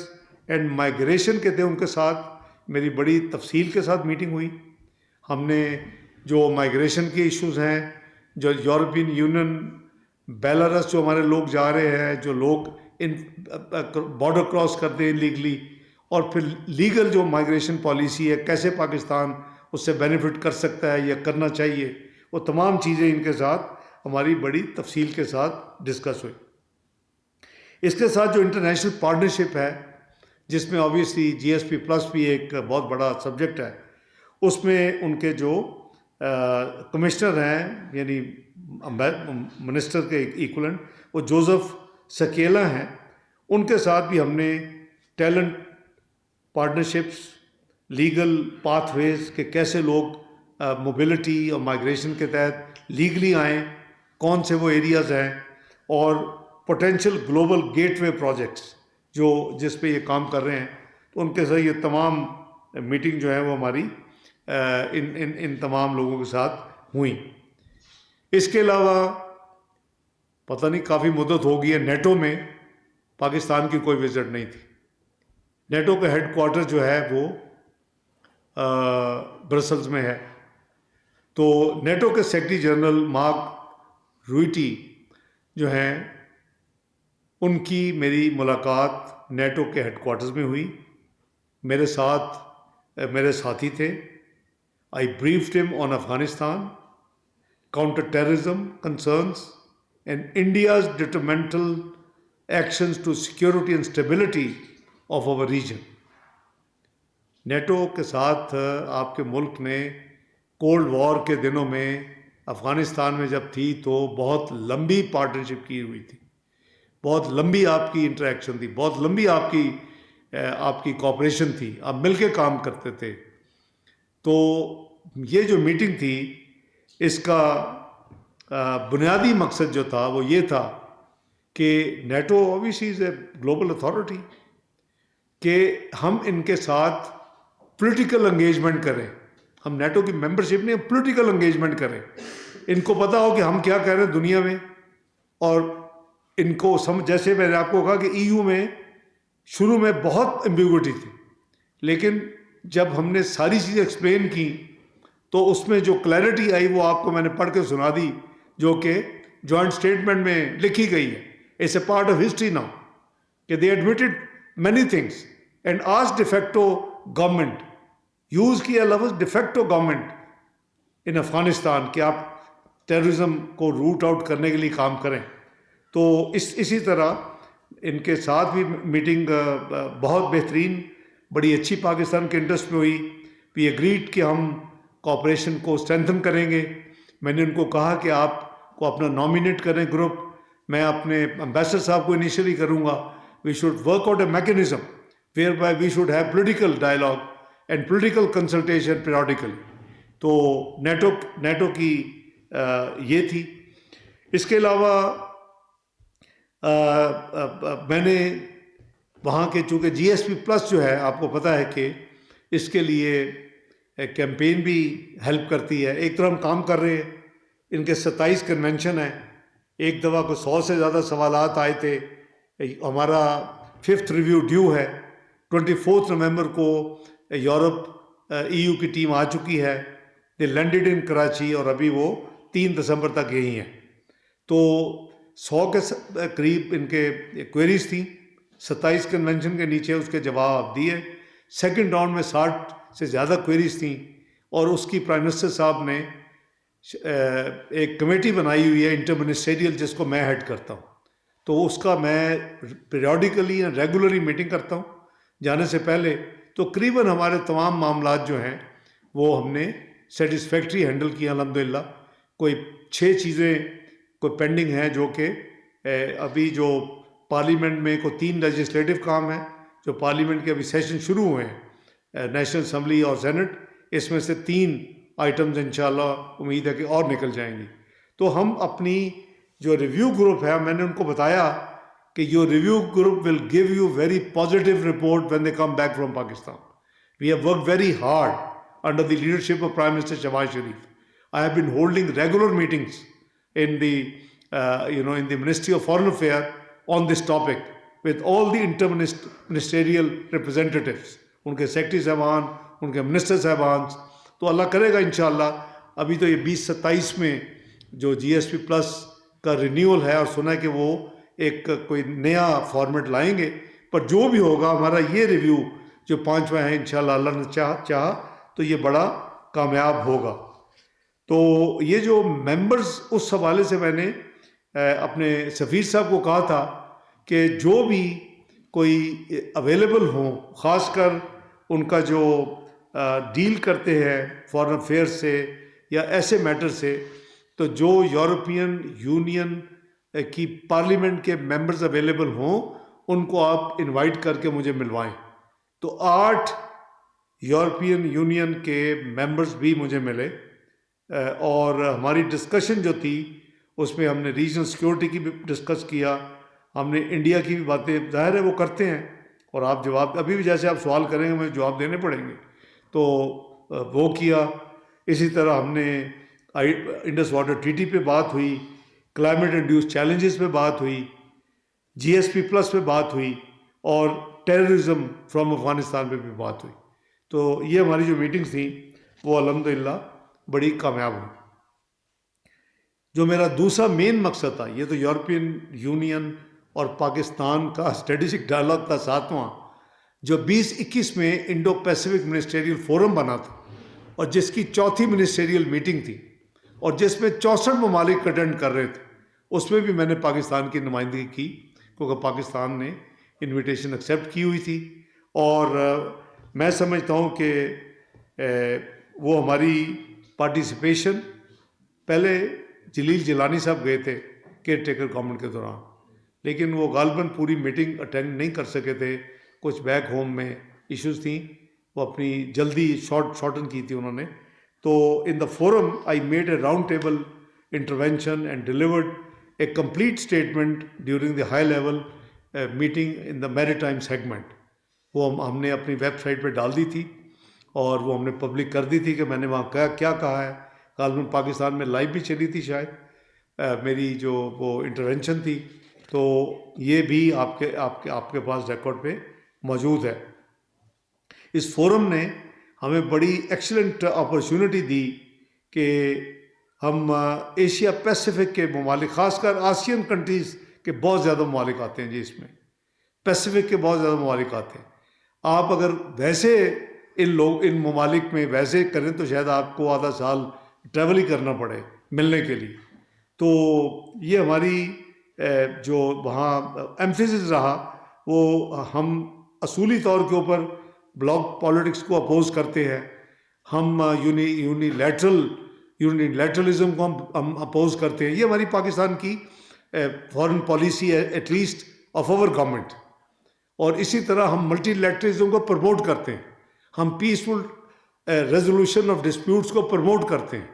اینڈ مائگریشن کے تھے، ان کے ساتھ میری بڑی تفصیل کے ساتھ میٹنگ ہوئی. ہم نے جو مائگریشن کے ایشوز ہیں، جو یورپین یونین، بیلاروس جو ہمارے لوگ جا رہے ہیں، جو لوگ ان بارڈر کراس کرتے ہیں لیگلی، اور پھر لیگل جو مائگریشن پالیسی ہے کیسے پاکستان اس سے بینیفٹ کر سکتا ہے یا کرنا چاہیے، وہ تمام چیزیں ان کے ساتھ ہماری بڑی تفصیل کے ساتھ ڈسکس ہوئی. اس کے ساتھ جو انٹرنیشنل پارٹنرشپ ہے، جس میں آبویسلی جی ایس پی پلس بھی ایک بہت بڑا سبجیکٹ ہے، اس میں ان کے جو کمشنر ہیں یعنی منسٹر کے ایکولنٹ وہ جوزف سکیلا ہیں. ان کے ساتھ بھی ہم نے ٹیلنٹ پارٹنرشپس، لیگل پاتھ ویز کہ کیسے لوگ موبلٹی اور مائگریشن کے تحت لیگلی آئیں، کون سے وہ ایریاز ہیں، اور پوٹینشیل گلوبل گیٹ وے پروجیکٹس جس پہ یہ کام کر رہے ہیں. تو ان کے ساتھ یہ تمام میٹنگ جو ہے وہ ہماری ان تمام لوگوں کے ساتھ ہوئیں. اس کے علاوہ پتہ نہیں کافی مدت ہو گئی ہے، نیٹو میں پاکستان کی کوئی وزٹ نہیں تھی. نیٹو کا ہیڈ کوارٹر جو ہے وہ برسلز میں ہے. تو نیٹو کے سیکرٹری جنرل مارک روئٹی جو ہیں، ان کی میری ملاقات نیٹو کے ہیڈ کوارٹرز میں ہوئی. میرے ساتھ میرے ساتھی تھے. آئی بریفڈ ہم آن Afghanistan, counter terrorism concerns, and India's detrimental actions to security and stability of our region. NATO کے ساتھ آپ کے ملک نے کولڈ وار کے دنوں میں افغانستان میں جب تھی تو بہت لمبی پارٹنرشپ کی ہوئی تھی، بہت لمبی آپ کی انٹریکشن تھی، بہت لمبی آپ کی کوآپریشن تھی، آپ مل کے کام کرتے تھے. تو یہ جو میٹنگ تھی اس کا بنیادی مقصد جو تھا وہ یہ تھا کہ NATO obviously is a global authority، کہ ہم ان کے ساتھ پولیٹیکل انگیجمنٹ کریں. ہم نیٹو کی ممبرشپ نہیں، پولیٹیکل انگیجمنٹ کریں. ان کو پتہ ہو کہ ہم کیا کہہ رہے ہیں دنیا میں، اور ان کو جیسے میں نے آپ کو کہا کہ ای یو میں شروع میں بہت ایمبیگوٹی تھی، لیکن جب ہم نے ساری چیزیں ایکسپلین کی تو اس میں جو کلیئرٹی آئی وہ آپ کو میں نے پڑھ کے سنا دی، جو کہ جوائنٹ اسٹیٹمنٹ میں لکھی گئی ہے. It's a part of history now کہ they admitted many things and as de facto government, use کیا لفظ ڈیفیکٹو گورنمنٹ ان افغانستان کہ آپ ٹیررزم کو روٹ آؤٹ کرنے کے لیے کام کریں. تو اسی طرح ان کے ساتھ بھی میٹنگ بہت بہترین، بڑی اچھی پاکستان کے انٹرسٹ میں ہوئی. وی ایگریڈ کہ ہم کوآپریشن کو اسٹرینتھن کریں گے. میں نے ان کو کہا کہ آپ کو اپنا نامینیٹ کریں گروپ، میں اپنے امبیسڈر صاحب کو انیشلی کروں گا. We should work out a mechanism whereby we should have political dialogue and political consultation periodically. تو نیٹو کی یہ تھی. اس کے علاوہ میں نے وہاں کے چونکہ جی ایس پی پلس جو ہے آپ کو پتہ ہے کہ اس کے لیے کیمپین بھی ہیلپ کرتی ہے. ایک طرح ہم کام کر رہے ہیں، ان کے 27 کنونشن ہیں. ایک دفعہ کو 100 سے زیادہ سوالات آئے تھے. ہمارا 5th ریویو ڈیو ہے. 24 نومبر کو یورپ ای یو کی ٹیم آ چکی ہے. دے لینڈڈ ان کراچی اور ابھی وہ 3 دسمبر تک یہی ہیں. تو 100 کے قریب ان کے کوئریز تھیں. 27 کنونشن کے نیچے اس کے جواب دیے. سیکنڈ راؤنڈ میں 60 سے زیادہ کوئریز تھیں، اور اس کی پرائم منسٹر صاحب نے ایک کمیٹی بنائی ہوئی ہے انٹر منسٹریل جس کو میں ہیڈ کرتا ہوں. تو اس کا میں پیریوڈیکلی یا ریگولرلی میٹنگ کرتا ہوں جانے سے پہلے. تو قریباً ہمارے تمام معاملات جو ہیں وہ ہم نے سیٹسفیکٹری ہینڈل کیا الحمدللہ. کوئی 6 چیزیں کوئی پینڈنگ ہیں جو کہ ابھی جو پارلیمنٹ میں کوئی 3 لیجسلیٹو کام ہیں جو پارلیمنٹ کے ابھی سیشن شروع ہوئے ہیں نیشنل اسمبلی اور سینٹ. اس میں سے 3 آئٹمز انشاءاللہ امید ہے کہ اور نکل جائیں گی. تو ہم اپنی جو ریویو گروپ ہے میں نے ان کو بتایا کہ your review group will give you very positive report when they come back from Pakistan. We have worked very hard under the leadership of Prime Minister Shehbaz Sharif. I have been holding regular meetings in the in the Ministry of Foreign Affairs on this topic with all the inter-ministerial representatives, ان کے سیکرٹری صاحبان, ان کے منسٹر صاحبان. تو اللہ کرے گا انشاءاللہ. ابھی تو یہ 2027 میں جو جی ایس پی پلس کا رینیول ہے اور سنا ہے کہ وہ ایک کوئی نیا فارمیٹ لائیں گے. پر جو بھی ہوگا ہمارا یہ ریویو جو 5واں ہے انشاءاللہ اللہ نے چاہا تو یہ بڑا کامیاب ہوگا. تو یہ جو ممبرز اس حوالے سے میں نے اپنے سفیر صاحب کو کہا تھا کہ جو بھی کوئی اویلیبل ہوں, خاص کر ان کا جو ڈیل کرتے ہیں فارن افیئر سے یا ایسے میٹر سے, تو جو یورپین یونین کی پارلیمنٹ کے ممبرز اویلیبل ہوں ان کو آپ انوائٹ کر کے مجھے ملوائیں. تو 8 یورپین یونین کے ممبرز بھی مجھے ملے اور ہماری ڈسکشن جو تھی اس میں ہم نے ریجنل سیکورٹی کی بھی ڈسکس کیا, ہم نے انڈیا کی بھی باتیں, ظاہر ہے وہ کرتے ہیں اور آپ جواب ابھی بھی جیسے آپ سوال کریں گے مجھے جواب دینے پڑیں گے, تو وہ کیا. اسی طرح ہم نے انڈس واٹر ٹریٹی پہ بات ہوئی, کلائمیٹ انڈیوس چیلنجز پہ بات ہوئی, جی ایس پی پلس پہ بات ہوئی اور ٹیررزم فرام افغانستان پہ بھی بات ہوئی. تو یہ ہماری جو میٹنگز تھیں وہ الحمدللہ بڑی کامیاب ہوئی. جو میرا دوسرا مین مقصد تھا, یہ تو یورپین یونین اور پاکستان کا اسٹریٹجک ڈائلاگ کا 7واں, جو 2021 میں انڈو پیسیفک منسٹریل فورم بنا تھا اور جس کی 4تھی منسٹریل میٹنگ تھی اور جس میں 64 ممالک اٹینڈ کر رہے تھے. اس میں بھی میں نے پاکستان کی نمائندگی کی کیونکہ پاکستان نے انویٹیشن ایکسیپٹ کی ہوئی تھی. اور میں سمجھتا ہوں کہ وہ ہماری پارٹیسپیشن, پہلے جلیل جیلانی صاحب گئے تھے کیئر ٹیکر گورنمنٹ کے دوران, لیکن وہ غالباً پوری میٹنگ اٹینڈ نہیں کر سکے تھے, کچھ بیک ہوم میں ایشوز تھیں, وہ اپنی جلدی شارٹن کی تھی انہوں نے. تو in the forum I made a round table intervention and delivered a complete statement during the high level meeting in the maritime segment. وہ ہم نے اپنی ویب سائٹ پہ ڈال دی تھی اور وہ ہم نے پبلک کر دی تھی کہ میں نے وہاں کیا کہا ہے. غالباً پاکستان میں لائیو بھی چلی تھی شاید میری جو وہ انٹروینشن تھی. تو یہ بھی آپ کے پاس ریکارڈ پہ موجود ہے. اس فورم نے ہمیں بڑی ایکسلنٹ اپرچونٹی دی کہ ہم ایشیا پیسیفک کے ممالک, خاص کر آسین کنٹریز کے بہت زیادہ ممالک آتے ہیں جی, اس میں پیسیفک کے بہت زیادہ ممالک آتے ہیں. آپ اگر ویسے ان ممالک میں ویسے کریں تو شاید آپ کو آدھا سال ٹریول ہی کرنا پڑے ملنے کے لیے. تو یہ ہماری جو وہاں ایمفیسس رہا وہ ہم اصولی طور کے اوپر بلاک پالیٹکس کو اپوز کرتے ہیں, ہم یونیلیٹرلزم کو ہم اپوز کرتے ہیں. یہ ہماری پاکستان کی فارن پالیسی ہے at least of our government. اور اسی طرح ہم ملٹی لیٹرلزم کو پروموٹ کرتے ہیں, ہم پیسفل ریزولوشن آف ڈسپیوٹس کو پروموٹ کرتے ہیں.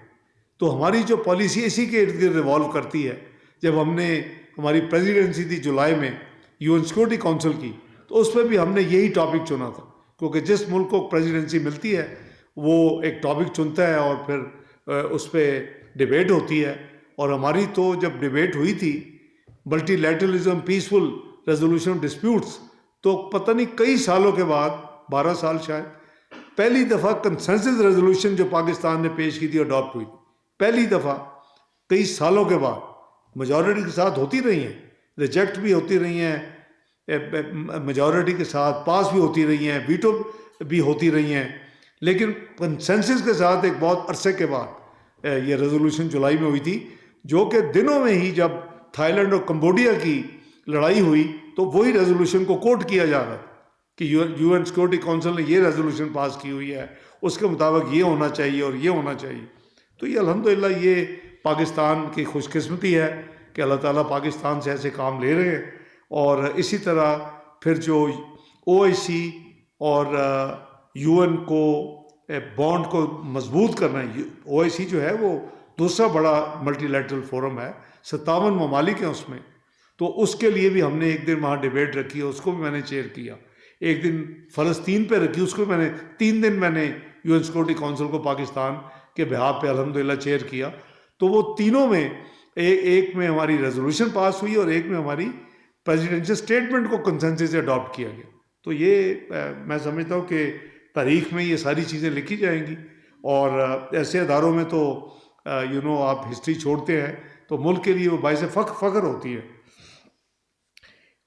تو ہماری جو پالیسی اسی کے ارد گرد ریوالو کرتی ہے. جب ہم نے ہماری پریزیڈنسی تھی جولائی میں یو این سیکورٹی کونسل کی, تو اس پہ بھی ہم نے یہی ٹاپک چنا تھا, کیونکہ جس ملک کو پریزیڈنسی ملتی ہے وہ ایک ٹاپک چنتا ہے اور پھر اس پہ ڈیبیٹ ہوتی ہے. اور ہماری تو جب ڈیبیٹ ہوئی تھی multi literalism peaceful resolution disputes, تو پتہ نہیں کئی سالوں کے بعد 12 سال شاید پہلی دفعہ کنسنسس ریزولوشن جو پاکستان نے پیش کی تھی اڈاپٹ ہوئی, پہلی دفعہ کئی سالوں کے بعد. میجورٹی کے ساتھ ہوتی رہی ہیں, ریجیکٹ بھی ہوتی رہی ہیں, میجورٹی کے ساتھ پاس بھی ہوتی رہی ہیں, ویٹو بھی ہوتی رہی ہیں, لیکن کنسنسس کے ساتھ ایک بہت عرصے کے بعد یہ ریزولوشن جولائی میں ہوئی تھی، جو کہ دنوں میں ہی جب تھائی لینڈ اور کمبوڈیا کی لڑائی ہوئی تو وہی ریزولوشن کو کوٹ کیا جا رہا کہ یو این سیکورٹی کونسل نے یہ ریزولوشن پاس کی ہوئی ہے، اس کے مطابق یہ ہونا چاہیے اور یہ ہونا چاہیے. تو یہ الحمدللہ یہ پاکستان کی خوش قسمتی ہے کہ اللہ تعالیٰ پاکستان سے ایسے کام لے رہے ہیں. اور اسی طرح پھر جو او آئی سی اور یو این کو بانڈ کو مضبوط کرنا ہے. او آئی سی جو ہے وہ دوسرا بڑا ملٹی لیٹرل فورم ہے، 57 ممالک ہیں اس میں. تو اس کے لیے بھی ہم نے ایک دن وہاں ڈیبیٹ رکھی ہے، اس کو بھی میں نے چیئر کیا. ایک دن فلسطین پہ رکھی، اس کو میں نے 3 دن میں نے یو این سیکورٹی کونسل کو پاکستان کے بہاف پہ الحمدللہ چیئر کیا. تو وہ تینوں میں ایک میں ہماری ریزولوشن پاس ہوئی اور ایک میں ہماری پریزیڈنشل اسٹیٹمنٹ کو کنسنسس سے اڈاپٹ کیا گیا. تو یہ میں سمجھتا ہوں کہ تاریخ میں یہ ساری چیزیں لکھی جائیں گی. اور ایسے اداروں میں تو آپ ہسٹری چھوڑتے ہیں تو ملک کے لیے وہ باعث فخر ہوتی ہے.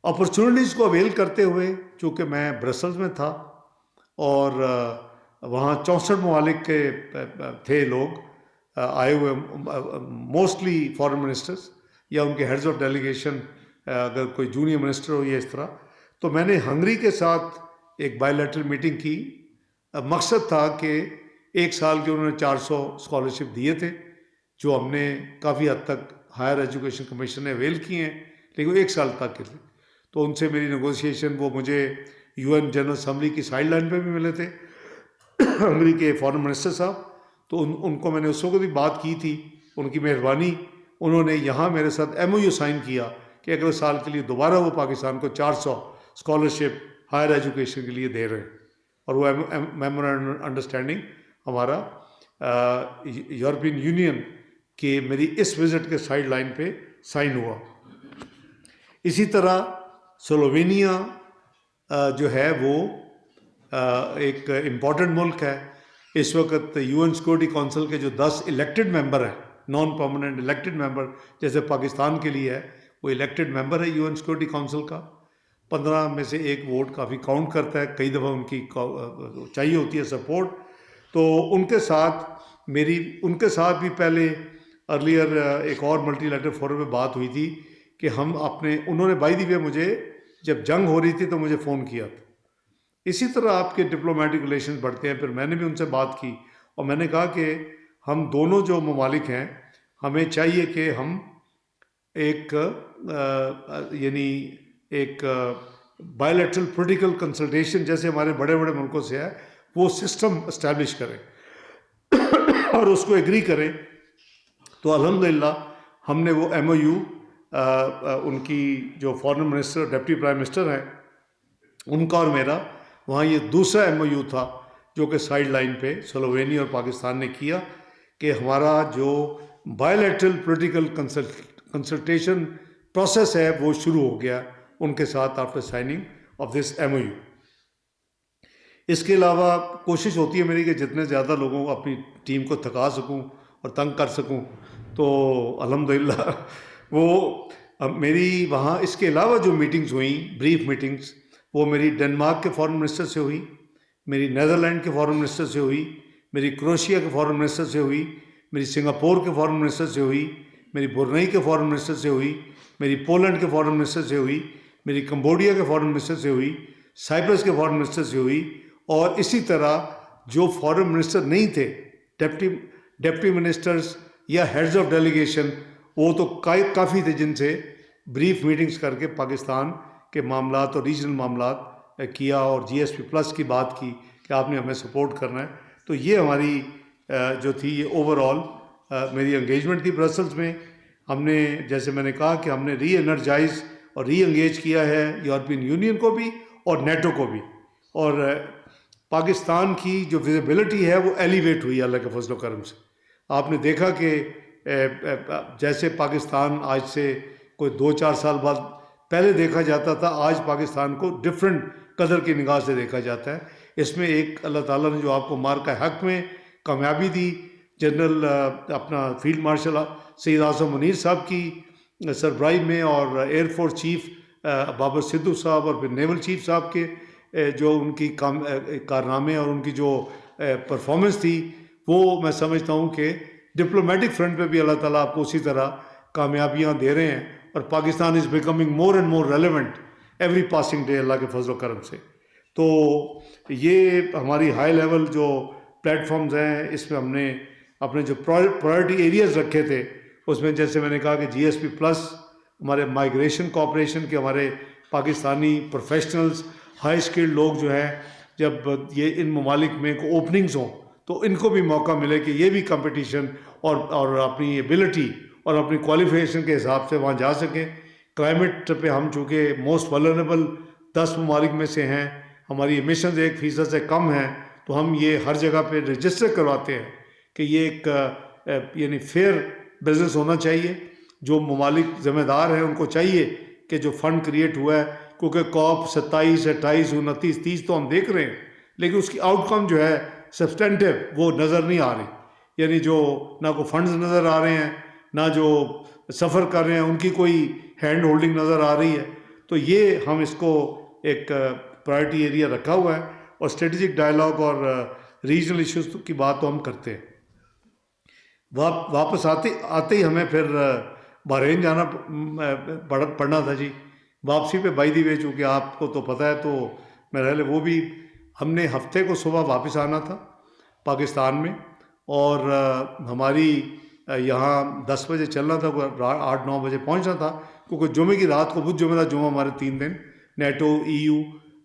اپرچونٹیز کو اویل کرتے ہوئے، چونکہ میں برسلز میں تھا اور وہاں 64 ممالک کے تھے لوگ آئے ہوئے، موسٹلی فارن منسٹرز یا ان کے ہیڈز آف ڈیلیگیشن، اگر کوئی جونیئر منسٹر ہو یا اس طرح. تو میں نے ہنگری کے ساتھ ایک بائی لیٹرل میٹنگ کی. مقصد تھا کہ 1 سال کے انہوں نے 400 اسکالرشپ دیے تھے، جو ہم نے کافی حد تک ہائر ایجوکیشن کمیشن نے اویل کیے ہیں، لیکن وہ 1 سال تک کے تھے. تو ان سے میری نیگوسیشن، وہ مجھے یو این جنرل اسمبلی کی سائڈ لائن پہ بھی ملے تھے ہنگری کے فارن منسٹر صاحب. تو ان کو میں نے اس وقت بھی بات کی تھی، ان کی مہربانی. انہوں نے یہاں میرے ساتھ ایم او یو سائن کیا کہ اگلے سال کے لیے دوبارہ وہ پاکستان کو 400 اسکالرشپ ہائر ایجوکیشن کے لیے دے رہے ہیں. اور وہ میمورینڈم انڈرسٹینڈنگ ہمارا یورپین یونین کے میری اس وزٹ کے سائڈ لائن پہ سائن ہوا. اسی طرح سلووینیا جو ہے وہ ایک امپورٹنٹ ملک ہے. اس وقت یو این سیکورٹی کونسل کے جو 10 الیکٹڈ ممبر ہیں، نان پرماننٹ الیکٹڈ ممبر، جیسے پاکستان کے لیے ہے، وہ الیکٹڈ ممبر ہے یو این سیکورٹی کونسل کا. 15 میں سے ایک ووٹ کافی کاؤنٹ کرتا ہے، کئی دفعہ ان کی چاہیے ہوتی ہے سپورٹ. تو ان کے ساتھ بھی پہلے ارلیئر ایک اور ملٹی لیٹرل فورم پہ بات ہوئی تھی کہ ہم انہوں نے بائی دی وے مجھے جب جنگ ہو رہی تھی تو مجھے فون کیا تھا. اسی طرح آپ کے ڈپلومیٹک ریلیشنز بڑھتے ہیں. پھر میں نے بھی ان سے بات کی اور میں نے کہا کہ ہم دونوں جو ممالک ہیں، ہمیں چاہیے کہ ہم ایک بائی لیٹرل پولیٹیکل کنسلٹیشن جیسے ہمارے بڑے بڑے ملکوں سے ہے، وہ سسٹم اسٹیبلش کریں اور اس کو ایگری کریں. تو الحمدللہ ہم نے وہ ایم او یو، ان کی جو foreign minister deputy prime minister ہیں ان کا اور میرا، وہاں یہ دوسرا ایم او یو تھا جو کہ سائیڈ لائن پہ سلووینیا اور پاکستان نے کیا کہ ہمارا جو bilateral political consultation process ہے وہ شروع ہو گیا ان کے ساتھ after signing of this M O U. اس کے علاوہ کوشش ہوتی ہے میری کہ جتنے زیادہ لوگوں کو اپنی ٹیم کو تھکا سکوں اور تنگ کر سکوں. تو الحمدللہ وہ میری وہاں اس کے علاوہ جو میٹنگز ہوئیں، بریف میٹنگز، وہ میری ڈنمارک کے فارن منسٹر سے ہوئی، میری نیدرلینڈ کے فارن منسٹر سے ہوئی، میری کروشیا کے فارن منسٹر سے ہوئی، میری سنگاپور کے فارن منسٹر سے ہوئی، میری برنئی کے فارن منسٹر سے ہوئی، میری پولینڈ کے فارن منسٹر سے ہوئی، میری کمبوڈیا کے فارن منسٹر سے ہوئی، سائپرس کے فارن منسٹر سے ہوئی. اور اسی طرح جو فارن منسٹر نہیں تھے، ڈپٹی منسٹرز یا ہیڈز آف ڈیلیگیشن، وہ تو کافی تھے جن سے بریف میٹنگز کر کے پاکستان کے معاملات اور ریجنل معاملات کیا اور جی ایس پی پلس کی بات کی کہ آپ نے ہمیں سپورٹ کرنا ہے. تو یہ ہماری جو تھی یہ اوور آل میری انگیجمنٹ تھی برسلز میں. ہم نے جیسے میں نے کہا کہ ہم نے ری انرجائز اور ری انگیج کیا ہے یورپین یونین کو بھی اور نیٹو کو بھی. اور پاکستان کی جو ویزیبلٹی ہے وہ ایلیویٹ ہوئی اللہ کے فضل و کرم سے. آپ نے دیکھا کہ جیسے پاکستان آج سے کوئی 2-4 سال بعد پہلے دیکھا جاتا تھا، آج پاکستان کو ڈفرینٹ قدر کی نگاہ سے دیکھا جاتا ہے. اس میں ایک اللہ تعالیٰ نے جو آپ کو مارکہ حق میں کامیابی دی، جنرل اپنا فیلڈ مارشل سید اعظم منیر صاحب کی سربراہی میں، اور air force chief Babar Sidhu صاحب، اور پھر نیول چیف صاحب کے جو ان کی کارنامے اور ان کی جو پرفارمنس تھی، وہ میں سمجھتا ہوں کہ ڈپلومیٹک فرنٹ پہ بھی اللہ تعالیٰ آپ کو اسی طرح کامیابیاں دے رہے ہیں، اور Pakistan is becoming more and more relevant every passing day اللہ کے فضل و کرم سے. تو یہ ہماری ہائی لیول جو پلیٹ فارمز ہیں، اس میں ہم نے اپنے جو پرائرٹی ایریاز رکھے تھے، اس میں جیسے میں نے کہا کہ جی ایس پی پلس، ہمارے مائیگریشن کوآپریشن کے ہمارے پاکستانی پروفیشنلز، ہائی اسکلڈ لوگ جو ہیں، جب یہ ان ممالک میں اوپننگز ہوں تو ان کو بھی موقع ملے کہ یہ بھی کمپٹیشن اور اپنی ایبلٹی اور اپنی کوالیفیکیشن کے حساب سے وہاں جا سکیں. کلائمیٹ پہ ہم چونکہ موسٹ ولنریبل 10 ممالک میں سے ہیں، ہماری ایمیشنز 1% سے کم ہیں، تو ہم یہ ہر جگہ پہ رجسٹر کرواتے ہیں کہ یہ ایک یعنی فیئر بزنس ہونا چاہیے. جو ممالک ذمہ دار ہیں ان کو چاہیے کہ جو فنڈ کریٹ ہوا ہے، کیونکہ COP 27 28 29 30 تو ہم دیکھ رہے ہیں، لیکن اس کی آؤٹ کم جو ہے سبسٹینٹیو وہ نظر نہیں آ رہی. یعنی جو نہ کوئی فنڈز نظر آ رہے ہیں، نہ جو سفر کر رہے ہیں ان کی کوئی ہینڈ ہولڈنگ نظر آ رہی ہے. تو یہ ہم اس کو ایک پرائرٹی ایریا رکھا ہوا ہے، اور اسٹریٹجک ڈائلاگ اور ریجنل ایشوز کی بات تو ہم کرتے ہیں. واپس آتے ہی ہمیں پھر بحرین جانا پڑنا تھا جی. واپسی پہ بائی دی وے، چونکہ آپ کو تو پتہ ہے، تو میرا خیال ہے وہ بھی ہم نے ہفتے کو صبح واپس آنا تھا پاکستان میں، اور ہماری یہاں 10 بجے چلنا تھا، 8 9 بجے پہنچنا تھا، کیونکہ جمعے کی رات کو بدھ جمعہ تھا. جمعہ ہمارے 3 دن NATO, EU،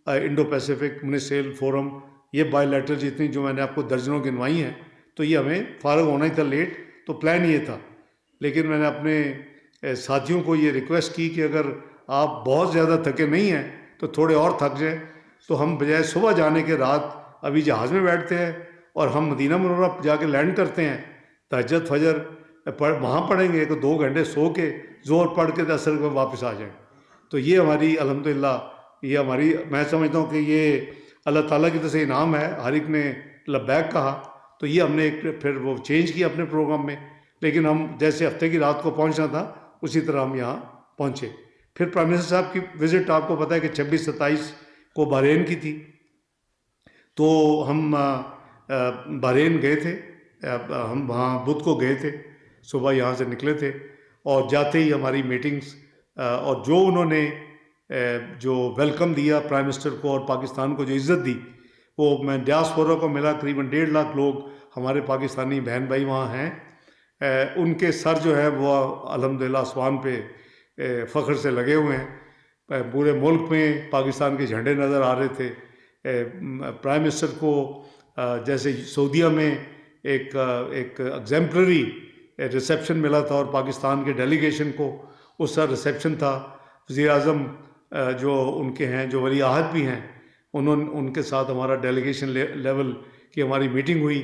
Indo Pacific ministerial forum, یہ بائی لیٹر جتنی جو میں نے آپ کو درجنوں گنوائی ہیں، تو یہ ہمیں فارغ ہونا ہی تھا لیٹ. تو پلان یہ تھا، لیکن میں نے اپنے ساتھیوں کو یہ ریکویسٹ کی کہ اگر آپ بہت زیادہ تھکے نہیں ہیں تو تھوڑے اور تھک جائیں. تو ہم بجائے صبح جانے کے رات ابھی جہاز میں بیٹھتے ہیں اور ہم مدینہ منورہ جا کے لینڈ کرتے ہیں، تہجد فجر وہاں پڑھیں گے، 2 گھنٹے سو کے زور پڑھ کے عصر کو واپس آ جائیں. تو یہ ہماری الحمدللہ، یہ ہماری، میں سمجھتا ہوں کہ یہ اللہ تعالیٰ کی طرف سے انعام ہے. ہر ایک نے لبیک کہا، تو یہ ہم نے پھر وہ چینج کیا اپنے پروگرام میں. لیکن ہم جیسے ہفتے کی رات کو پہنچنا تھا اسی طرح ہم یہاں پہنچے. پھر پرائم منسٹر صاحب کی وزٹ آپ کو پتہ ہے کہ 26 27 کو بحرین کی تھی. تو ہم بحرین گئے تھے، ہم وہاں بدھ کو گئے تھے، صبح یہاں سے نکلے تھے، اور جاتے ہی ہماری میٹنگز، اور جو انہوں نے جو ویلکم دیا پرائم منسٹر کو اور پاکستان کو جو عزت دی، وہ میں ڈیاسپورا کو ملا. قریباً 1.5 لاکھ لوگ ہمارے پاکستانی بہن بھائی وہاں ہیں. ان کے سر جو ہے وہ الحمدللہ آسمان پہ فخر سے لگے ہوئے ہیں. پورے ملک میں پاکستان کے جھنڈے نظر آ رہے تھے. پرائم منسٹر کو جیسے سعودیہ میں ایک ایگزیمپلری ریسیپشن ملا تھا، اور پاکستان کے ڈیلیگیشن کو اس کا ریسیپشن تھا. وزیر اعظم جو ان کے ہیں، جو ولی عہد بھی ہیں، ان کے ساتھ ہمارا ڈیلیگیشن لیول کی ہماری میٹنگ ہوئی.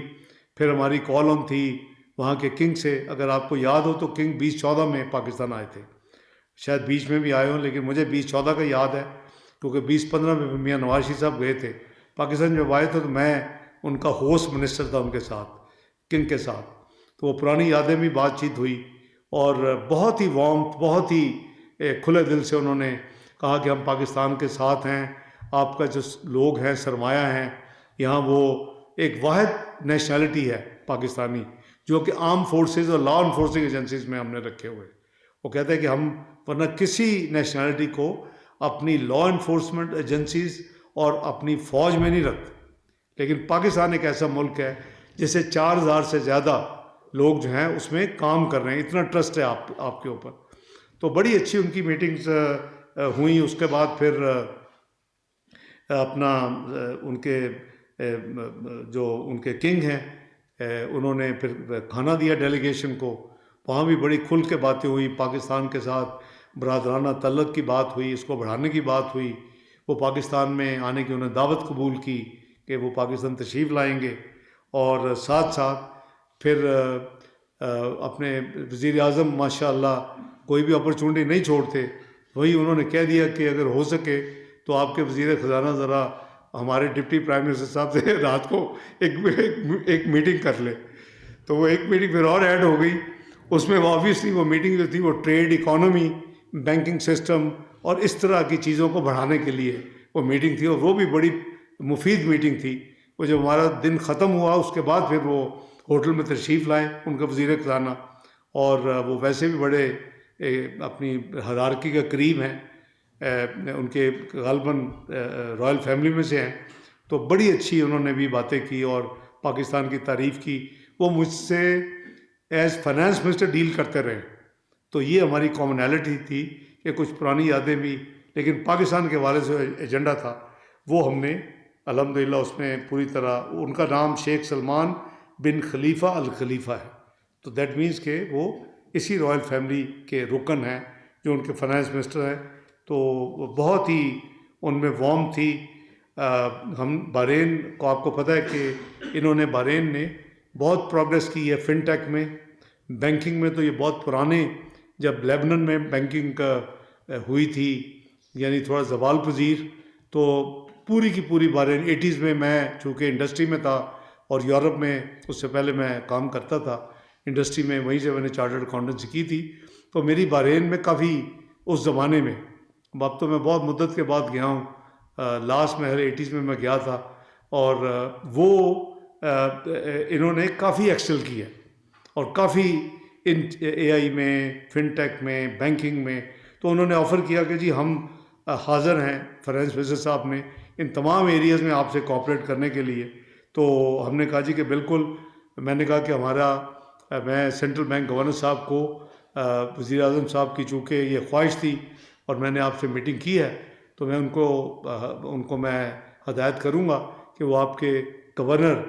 پھر ہماری کال آن تھی وہاں کے کنگ سے. اگر آپ کو یاد ہو تو کنگ 2014 میں پاکستان آئے تھے، شاید بیچ میں بھی آئے ہوں، لیکن مجھے 2014 کا یاد ہے، کیونکہ 2015 میں میاں نواز شریف صاحب گئے تھے پاکستان. جب آئے تھے تو میں ان کا ہوسٹ منسٹر تھا ان کے ساتھ، کنگ کے ساتھ. تو وہ پرانی یادیں بھی بات چیت ہوئی، اور بہت ہی وارم، بہت ہی کھلے دل سے انہوں نے کہا کہ ہم پاکستان کے ساتھ ہیں. آپ کا جو لوگ ہیں، سرمایہ ہیں یہاں، وہ ایک واحد نیشنلٹی ہے پاکستانی، جو کہ آرم فورسز اور لا انفورسنگ ایجنسیز میں ہم نے رکھے ہوئے. وہ کہتے ہیں کہ ہم ورنہ کسی نیشنلٹی کو اپنی لا انفورسمنٹ ایجنسیز اور اپنی فوج میں نہیں رکھتے، لیکن پاکستان ایک ایسا ملک ہے جسے 4000 سے زیادہ لوگ جو ہیں اس میں کام کر رہے ہیں. اتنا ٹرسٹ ہے آپ کے اوپر. تو بڑی اچھی ان کی میٹنگز ہوئیں. اس کے بعد پھر اپنا ان کے جو ان کے کنگ ہیں، انہوں نے پھر کھانا دیا ڈیلیگیشن کو. وہاں بھی بڑی کھل کے باتیں ہوئی. پاکستان کے ساتھ برادرانہ تعلق کی بات ہوئی، اس کو بڑھانے کی بات ہوئی. وہ پاکستان میں آنے کی انہیں دعوت قبول کی کہ وہ پاکستان تشریف لائیں گے. اور ساتھ ساتھ پھر اپنے وزیر اعظم ماشاء اللہ کوئی بھی اپرچونٹی نہیں چھوڑتے. وہی انہوں نے کہہ دیا کہ اگر ہو سکے تو آپ کے وزیر خزانہ ذرا ہمارے ڈپٹی پرائم منسٹر صاحب سے رات کو ایک میٹنگ کر لے. تو وہ ایک میٹنگ پھر اور ایڈ ہو گئی. اس میں آبویسلی وہ میٹنگ جو تھی وہ ٹریڈ، اکانومی، بینکنگ سسٹم اور اس طرح کی چیزوں کو بڑھانے کے لیے وہ میٹنگ تھی، اور وہ بھی بڑی مفید میٹنگ تھی. وہ جب ہمارا دن ختم ہوا اس کے بعد پھر وہ ہوٹل میں تشریف لائے ان کا وزیر خزانہ، اور وہ ویسے بھی بڑے اپنی ہرارکی کا قریب ہیں، ان کے غالباً رائل فیملی میں سے ہیں، تو بڑی اچھی انہوں نے بھی باتیں کی اور پاکستان کی تعریف کی. وہ مجھ سے ایز فائنانس منسٹر ڈیل کرتے رہے، تو یہ ہماری کامنالٹی تھی کہ کچھ پرانی یادیں بھی، لیکن پاکستان کے حوالے سے ایجنڈا تھا وہ ہم نے الحمدللہ اس میں پوری طرح. ان کا نام شیخ سلمان بن خلیفہ الخلیفہ ہے، تو دیٹ مینس کہ وہ اسی رائل فیملی کے رکن ہیں جو ان کے فائنانس منسٹر ہیں. تو بہت ہی ان میں وارم تھی. ہم بحرین کو، آپ کو پتہ ہے کہ انہوں نے، بحرین نے بہت پروگریس کی ہے فن ٹیک میں، بینکنگ میں. تو یہ بہت پرانے، جب لیبنن میں بینکنگ کا ہوئی تھی یعنی تھوڑا زوال پذیر، تو پوری کی پوری بحرین 80s میں چونکہ انڈسٹری میں تھا اور یورپ میں اس سے پہلے میں کام کرتا تھا انڈسٹری میں، وہیں سے میں نے چارٹرڈ اکاؤنٹنسی کی تھی. تو میری بحرین میں کافی اس زمانے میں، اب تو میں بہت مدت کے بعد گیا ہوں، لاسٹ میں 80s میں گیا تھا، اور وہ انہوں نے کافی ایکسل کیا اور کافی ان اے آئی میں، فن ٹیک میں، بینکنگ میں. تو انہوں نے آفر کیا کہ جی ہم حاضر ہیں، فائنانس منسٹر صاحب نے، ان تمام ایریاز میں آپ سے کوآپریٹ کرنے کے لیے. تو ہم نے کہا جی کہ بالکل. میں نے کہا کہ میں سینٹرل بینک گورنر صاحب کو، وزیر اعظم صاحب کی چونکہ یہ خواہش تھی اور میں نے آپ سے میٹنگ کی ہے، تو میں ان کو میں ہدایت کروں گا کہ وہ آپ کے گورنر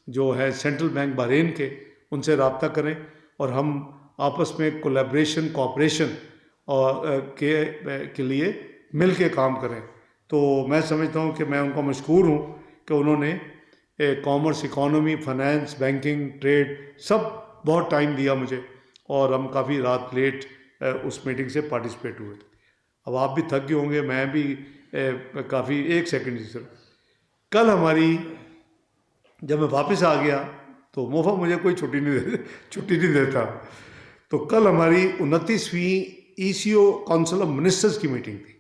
جو ہے سینٹرل بینک بحرین کے، ان سے رابطہ کریں اور ہم آپس میں کولیبریشن، کوآپریشن کے لیے مل کے کام کریں. تو میں سمجھتا ہوں کہ میں ان کو مشکور ہوں کہ انہوں نے commerce, economy, finance, banking, trade, سب بہت ٹائم دیا مجھے، اور ہم کافی رات لیٹ اس میٹنگ سے پارٹیسپیٹ ہوئے. اب آپ بھی تھک گئے ہوں گے، میں بھی کافی. ایک سیکنڈ سر. کل ہماری، جب میں واپس آ گیا تو موفا مجھے کوئی چھٹی نہیں دیتا. تو کل ہماری 29ویں ECO کونسل آف منسٹرز کی میٹنگ تھی.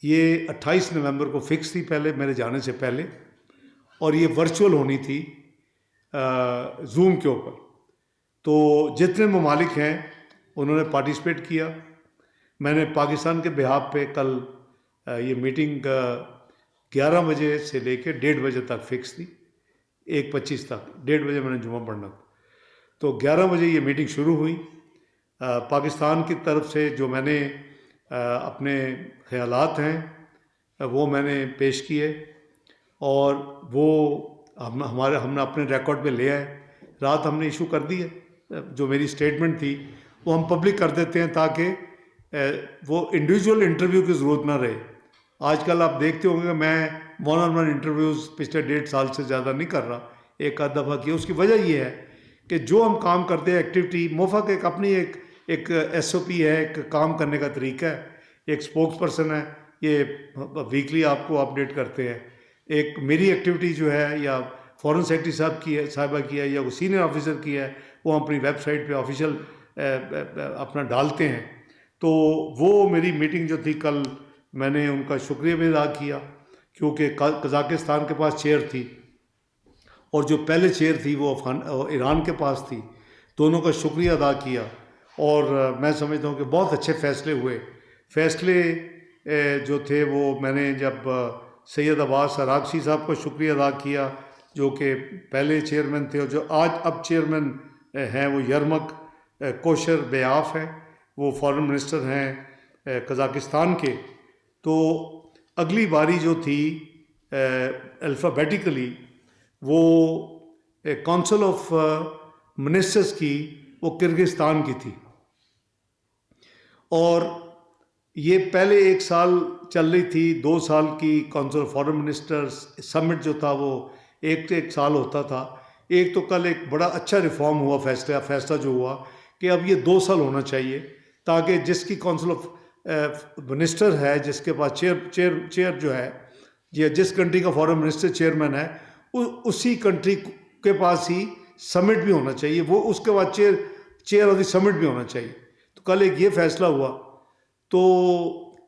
یہ 28 نومبر کو فکس تھی پہلے میرے جانے سے پہلے، اور یہ ورچوئل ہونی تھی زوم کے اوپر. تو جتنے ممالک ہیں انہوں نے پارٹیسپیٹ کیا. میں نے پاکستان کے بہاف پہ کل یہ میٹنگ 11 بجے سے لے کے 1:30 بجے تک فکس تھی، 1:25 تک، 1:30 بجے میں نے جمعہ پڑھنا تھا. تو 11 بجے یہ میٹنگ شروع ہوئی. پاکستان کی طرف سے جو میں نے اپنے خیالات ہیں وہ میں نے پیش کیے، اور وہ ہم نے اپنے ریکارڈ پہ لے آئے. رات ہم نے ایشو کر دی ہے، جو میری سٹیٹمنٹ تھی وہ ہم پبلک کر دیتے ہیں تاکہ وہ انڈیویجول انٹرویو کی ضرورت نہ رہے. آج کل آپ دیکھتے ہوں گے کہ میں 1-on-1 انٹرویوز پچھلے 1.5 سال سے زیادہ نہیں کر رہا، ایک آدھ دفعہ کیا. اس کی وجہ یہ ہے کہ جو ہم کام کرتے ہیں ایکٹیویٹی، موفا کے ایک اپنی ایک SOP ہے، ایک کام کرنے کا طریقہ ہے. ایک اسپوکس پرسن ہے، یہ ویکلی آپ کو اپڈیٹ کرتے ہیں. ایک میری ایکٹیویٹی جو ہے، یا فارن سیکرٹری صاحبہ کی ہے، یا وہ سینئر آفیسر کی ہے، وہ اپنی ویب سائٹ پہ آفیشیل اپنا ڈالتے ہیں. تو وہ میری میٹنگ جو تھی کل، میں نے ان کا شکریہ بھی ادا کیا، کیونکہ قزاقستان کے پاس چیئر تھی اور جو پہلے چیئر تھی وہ ایران کے پاس تھی. دونوں کا شکریہ ادا کیا، اور میں سمجھتا ہوں کہ بہت اچھے فیصلے ہوئے. فیصلے جو تھے وہ میں نے جب سید عباس عراقچی صاحب کا شکریہ ادا کیا، جو کہ پہلے چیئرمین تھے، اور جو اب چیئرمین ہیں وہ یرمک کوشر بیاف ہیں، وہ فارن منسٹر ہیں قزاقستان کے. تو اگلی باری جو تھی الفابیٹیکلی وہ کونسل آف منسٹرز کی، وہ کرغزستان کی تھی. اور یہ پہلے 1 سال چل رہی تھی، 2 سال کی کونسل آف فارن منسٹرز سمٹ جو تھا وہ ایک سال ہوتا تھا. ایک تو کل ایک بڑا اچھا ریفارم ہوا، فیصلہ جو ہوا کہ اب یہ 2 سال ہونا چاہیے، تاکہ جس کی کونسل آف منسٹر ہے، جس کے پاس چیئر جو ہے، یا جس کنٹری کا فارن منسٹر چیئرمین ہے، اسی کنٹری کے پاس ہی سمٹ بھی ہونا چاہیے، وہ اس کے بعد چیئر آف دی سمٹ بھی ہونا چاہیے. تو کل ایک یہ فیصلہ ہوا. تو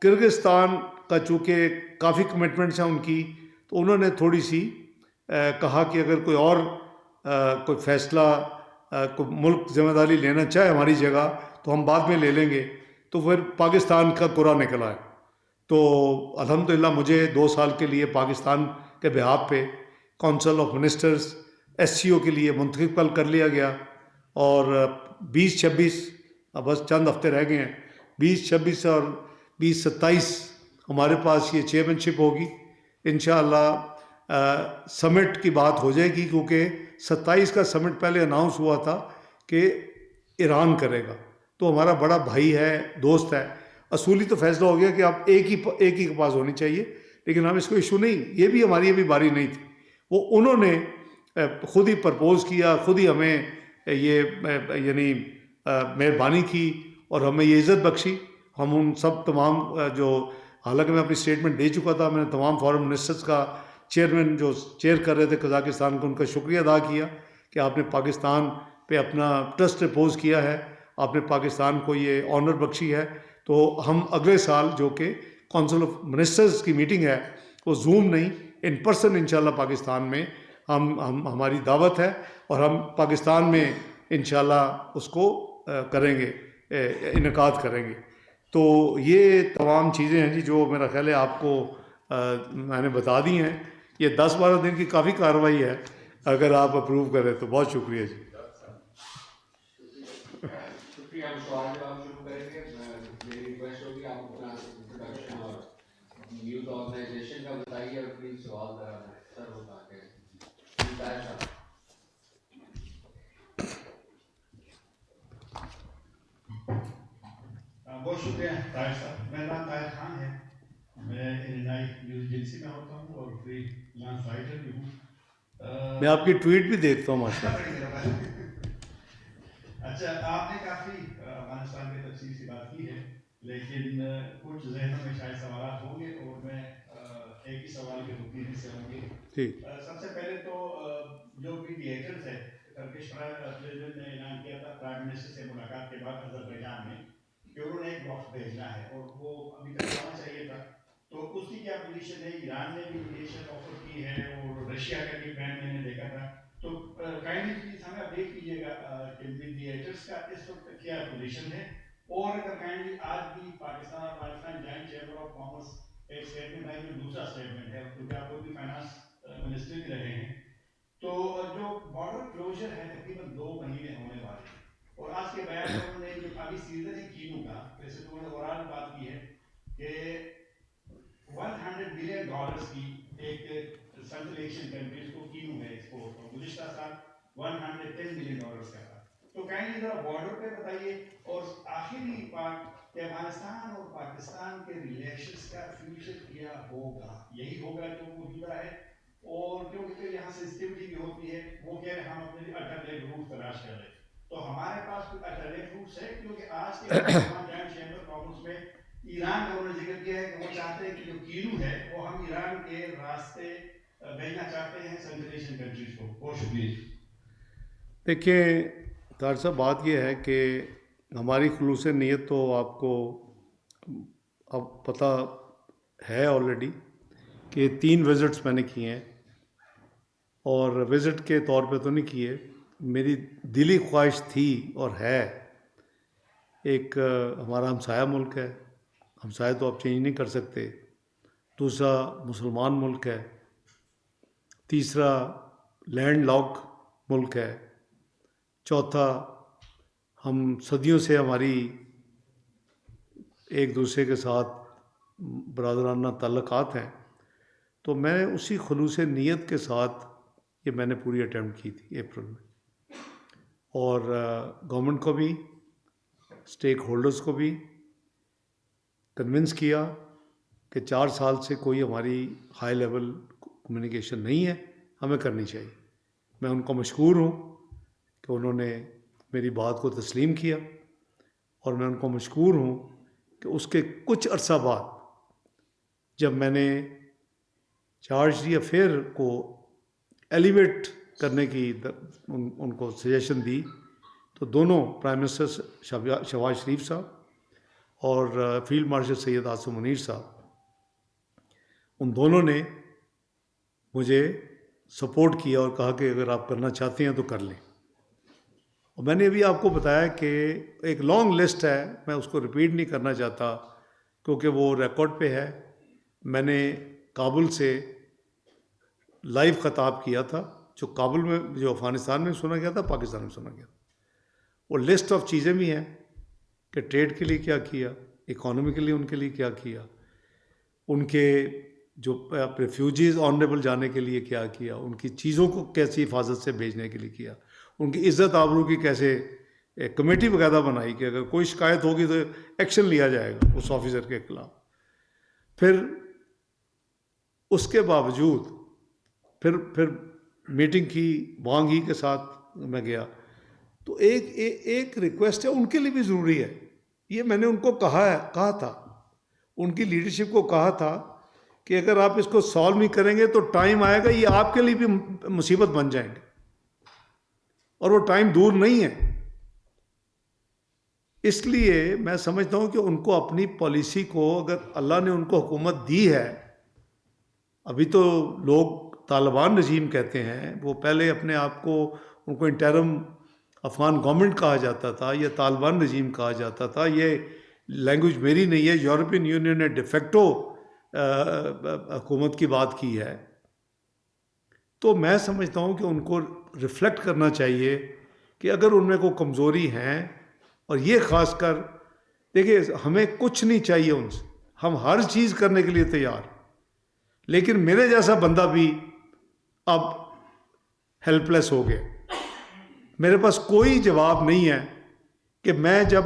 کرغزستان کا چونکہ کافی کمٹمنٹس ہیں ان کی، تو انہوں نے تھوڑی سی کہا کہ اگر کوئی اور کوئی فیصلہ کوئی ملک ذمہ داری لینا چاہے ہماری جگہ تو ہم بعد میں لے لیں گے، تو پھر پاکستان کا قرعہ نکلا ہے. تو الحمدللہ مجھے 2 سال کے لیے پاکستان کے بہاف پہ کونسل آف منسٹرز SCO کے لیے منتخب کر لیا گیا. اور 20-26 اب بس چند ہفتے رہ گئے ہیں، 20-26 اور 20-27 ہمارے پاس یہ چیئرمین ہوگی انشاءاللہ. سمٹ کی بات ہو جائے گی کیونکہ 27 کا سمٹ پہلے اناؤنس ہوا تھا کہ ایران کرے گا، تو ہمارا بڑا بھائی ہے، دوست ہے. اصولی تو فیصلہ ہو گیا کہ آپ ایک ہی کے پاس ہونی چاہیے، لیکن ہم اس کو ایشو نہیں، یہ بھی ہماری ابھی باری نہیں تھی. وہ انہوں نے خود ہی پرپوز کیا، خود ہی ہمیں یہ یعنی مہربانی کی اور ہمیں یہ عزت بخشی. ہم ان سب تمام جو، حالانکہ میں اپنی اسٹیٹمنٹ دے چکا تھا، میں نے تمام فارن منسٹرز کا چیئرمین جو چیئر کر رہے تھے قزاقستان کو، ان کا شکریہ ادا کیا کہ آپ نے پاکستان پہ اپنا ٹرسٹ ریپوز کیا ہے، آپ نے پاکستان کو یہ آنر بخشی ہے. تو ہم اگلے سال جو کہ کونسل آف منسٹرز کی میٹنگ ہے وہ زوم نہیں، ان پرسن انشاءاللہ پاکستان میں ہماری دعوت ہے اور ہم پاکستان میں انشاءاللہ اس کو کریں گے، انعقاد کریں گے. تو یہ تمام چیزیں ہیں جی جو میرا خیال ہے آپ کو میں نے بتا دی ہیں. یہ 10-12 دن کی کافی کارروائی ہے، اگر آپ اپروو کریں تو. بہت شکریہ جی. شکریہ. ہم سوال جواب شروع کریں گے. میری ریکویسٹ ہوگی آپ اپنا انٹروڈکشن اور نیوز آرگنائزیشن کا بتائیے اور پلیز سوال ذرا سر ہوتا ہے. بہت شکریہ طاہر صاحب. میرا نام طاہر خان ہے، میں ایرنائی نیوز ایجنسی میں ہوتا ہوں اور فری لانس رائٹر بھی ہوں. میں آپ کی ٹویٹ بھی دیکھتا ہوں ماشاء اللہ. اچھا، آپ نے کافی افغانستان کی تفصیل سے بات کی ہے، لیکن کچھ ذہنوں میں شاید سوالات ہوں گے اور میں ایک ہی سوال کے تفصیل سے ہوں گے. سب سے پہلے تو جو میڈیٹرز ہے، ٹرکش پریزیڈنٹ نے اعلان کیا تھا پرائم منسٹر سے ملاقات کے بعد اذربائیجان میں کہ انہوں نے ایک وفد بھیجنا ہے اور وہ ابھی تک آنا چاہیے تھا. تو اس کی کیا پوزیشن ہے؟ ایران نے بھی میڈیشن آفر کی ہے اور رشیا کا بھی پلان میں نے دیکھا تھا. تو کائنڈلی پلیز ہمیں اپڈیٹ کیجیے گا کہ میڈیٹرز کا اس وقت کیا پوزیشن ہے. اور اگر کائنڈلی آج بھی پاکستان اور Pakistan joint chamber of commerce ایک اسٹیٹمنٹ آئی جو دوسرا اسٹیٹمنٹ ہے کیونکہ آپ لوگ بھی فائنانس منسٹر بھی رہے ہیں. تو جو بارڈر کلوزر ہے تقریباً 2 مہینے ہونے والے ہیں اور آج کے بیان میں انہوں نے جو ابھی سیزن ہے کینو کا، ویسے تو انہوں نے اوورال بات کی ہے کہ $100 بلین کی ایک سنٹرل ایشین کنٹریز کو کینو میں ایکسپورٹ، اور گزشتہ سال $110 ملین کا تھا. تو کائنڈلی ذرا بارڈر پہ بتائیے. اور آخری بات کہ افغانستان اور پاکستان کے ریلیشنز کا فیوچر کیا ہوگا؟ یہی ہوگا جو موجودہ ہے؟ اور کیونکہ یہاں سینسٹیوٹی بھی ہوتی ہے، وہ کہہ رہے ہم اپنے الٹرنیٹ روٹ تلاش کر رہے ہیں. تو ہمارے پاس کوئی الٹرنیٹ روٹس ہے؟ کیونکہ آج کے جوائنٹ چیمبر کانفرنس میں ایران کا انہوں نے ذکر کیا ہے کہ وہ چاہتے ہیں کہ جو کینو ہے وہ ہم ایران کے راستے بھیجنا چاہتے ہیں سنٹرل ایشین کنٹریز کو. بہت شکریہ. دیکھیں طاہر صاحب، بات یہ ہے کہ ہماری خلوص نیت تو آپ کو اب پتہ ہے آلریڈی کہ 3 وزٹس میں نے کیے ہیں، اور وزٹ کے طور پہ تو نہیں کیے. میری دلی خواہش تھی اور ہے، ایک ہمارا ہمسایہ ملک ہے، ہمسایہ تو آپ چینج نہیں کر سکتے، دوسرا مسلمان ملک ہے، تیسرا لینڈ لاک ملک ہے، چوتھا ہم صدیوں سے ہماری ایک دوسرے کے ساتھ برادرانہ تعلقات ہیں. تو میں اسی خلوص نیت کے ساتھ یہ میں نے پوری اٹیمپٹ کی تھی اپریل میں، اور گورنمنٹ کو بھی اسٹیک ہولڈرز کو بھی کنونس کیا کہ 4 سال سے کوئی ہماری ہائی لیول کمیونیکیشن نہیں ہے، ہمیں کرنی چاہیے. میں ان کو مشکور ہوں کہ انہوں نے میری بات کو تسلیم کیا، اور میں ان کو مشکور ہوں کہ اس کے کچھ عرصہ بعد جب میں نے چارج دی افیئر کو ایلیویٹ کرنے کی ان کو سجیشن دی، تو دونوں پرائم منسٹر شہباز شریف صاحب اور فیلڈ مارشل سید آصف منیر صاحب، ان دونوں نے مجھے سپورٹ کیا اور کہا کہ اگر آپ کرنا چاہتے ہیں تو کر لیں. اور میں نے ابھی آپ کو بتایا کہ ایک لانگ لسٹ ہے، میں اس کو ریپیٹ نہیں کرنا چاہتا کیونکہ وہ ریکارڈ پہ ہے. میں نے کابل سے لائیو خطاب کیا تھا، جو کابل میں، جو افغانستان میں سنا گیا تھا، پاکستان میں سنا گیا تھا. وہ لسٹ آف چیزیں بھی ہیں کہ ٹریڈ کے لیے کیا کیا، اکانومیکلی ان کے لیے کیا کیا، ان کے جو ریفیوجیز آنریبل جانے کے لیے کیا کیا، ان کی چیزوں کو کیسی حفاظت سے بھیجنے کے لیے کیا، ان کی عزت آبرو کی کیسے کمیٹی وغیرہ بنائی کہ اگر کوئی شکایت ہوگی تو ایکشن لیا جائے گا اس آفیسر کے خلاف. پھر اس کے باوجود پھر میٹنگ کی وانگ ہی کے ساتھ میں گیا. تو ایک ریکویسٹ ہے، ان کے لیے بھی ضروری ہے. یہ میں نے ان کو کہا تھا، ان کی لیڈرشپ کو کہا تھا کہ اگر آپ اس کو سالو نہیں کریں گے تو ٹائم آئے گا یہ آپ کے لیے بھی مصیبت بن جائیں گے، اور وہ ٹائم دور نہیں ہے. اس لیے میں سمجھتا ہوں کہ ان کو اپنی پالیسی کو، اگر اللہ نے ان کو حکومت دی ہے، ابھی تو لوگ طالبان رجیم کہتے ہیں، وہ پہلے اپنے آپ کو، ان کو انٹرم افغان گورنمنٹ کہا جاتا تھا، یہ طالبان رجیم کہا جاتا تھا. یہ لینگویج میری نہیں ہے، یورپین یونین نے ڈیفیکٹو حکومت کی بات کی ہے. تو میں سمجھتا ہوں کہ ان کو ریفلیکٹ کرنا چاہیے کہ اگر ان میں کوئی کمزوری ہیں، اور یہ خاص کر دیکھیے ہمیں کچھ نہیں چاہیے ان سے، ہم ہر چیز کرنے کے لیے تیار، لیکن میرے جیسا بندہ بھی اب ہیلپ لیس ہو گیا. میرے پاس کوئی جواب نہیں ہے کہ میں جب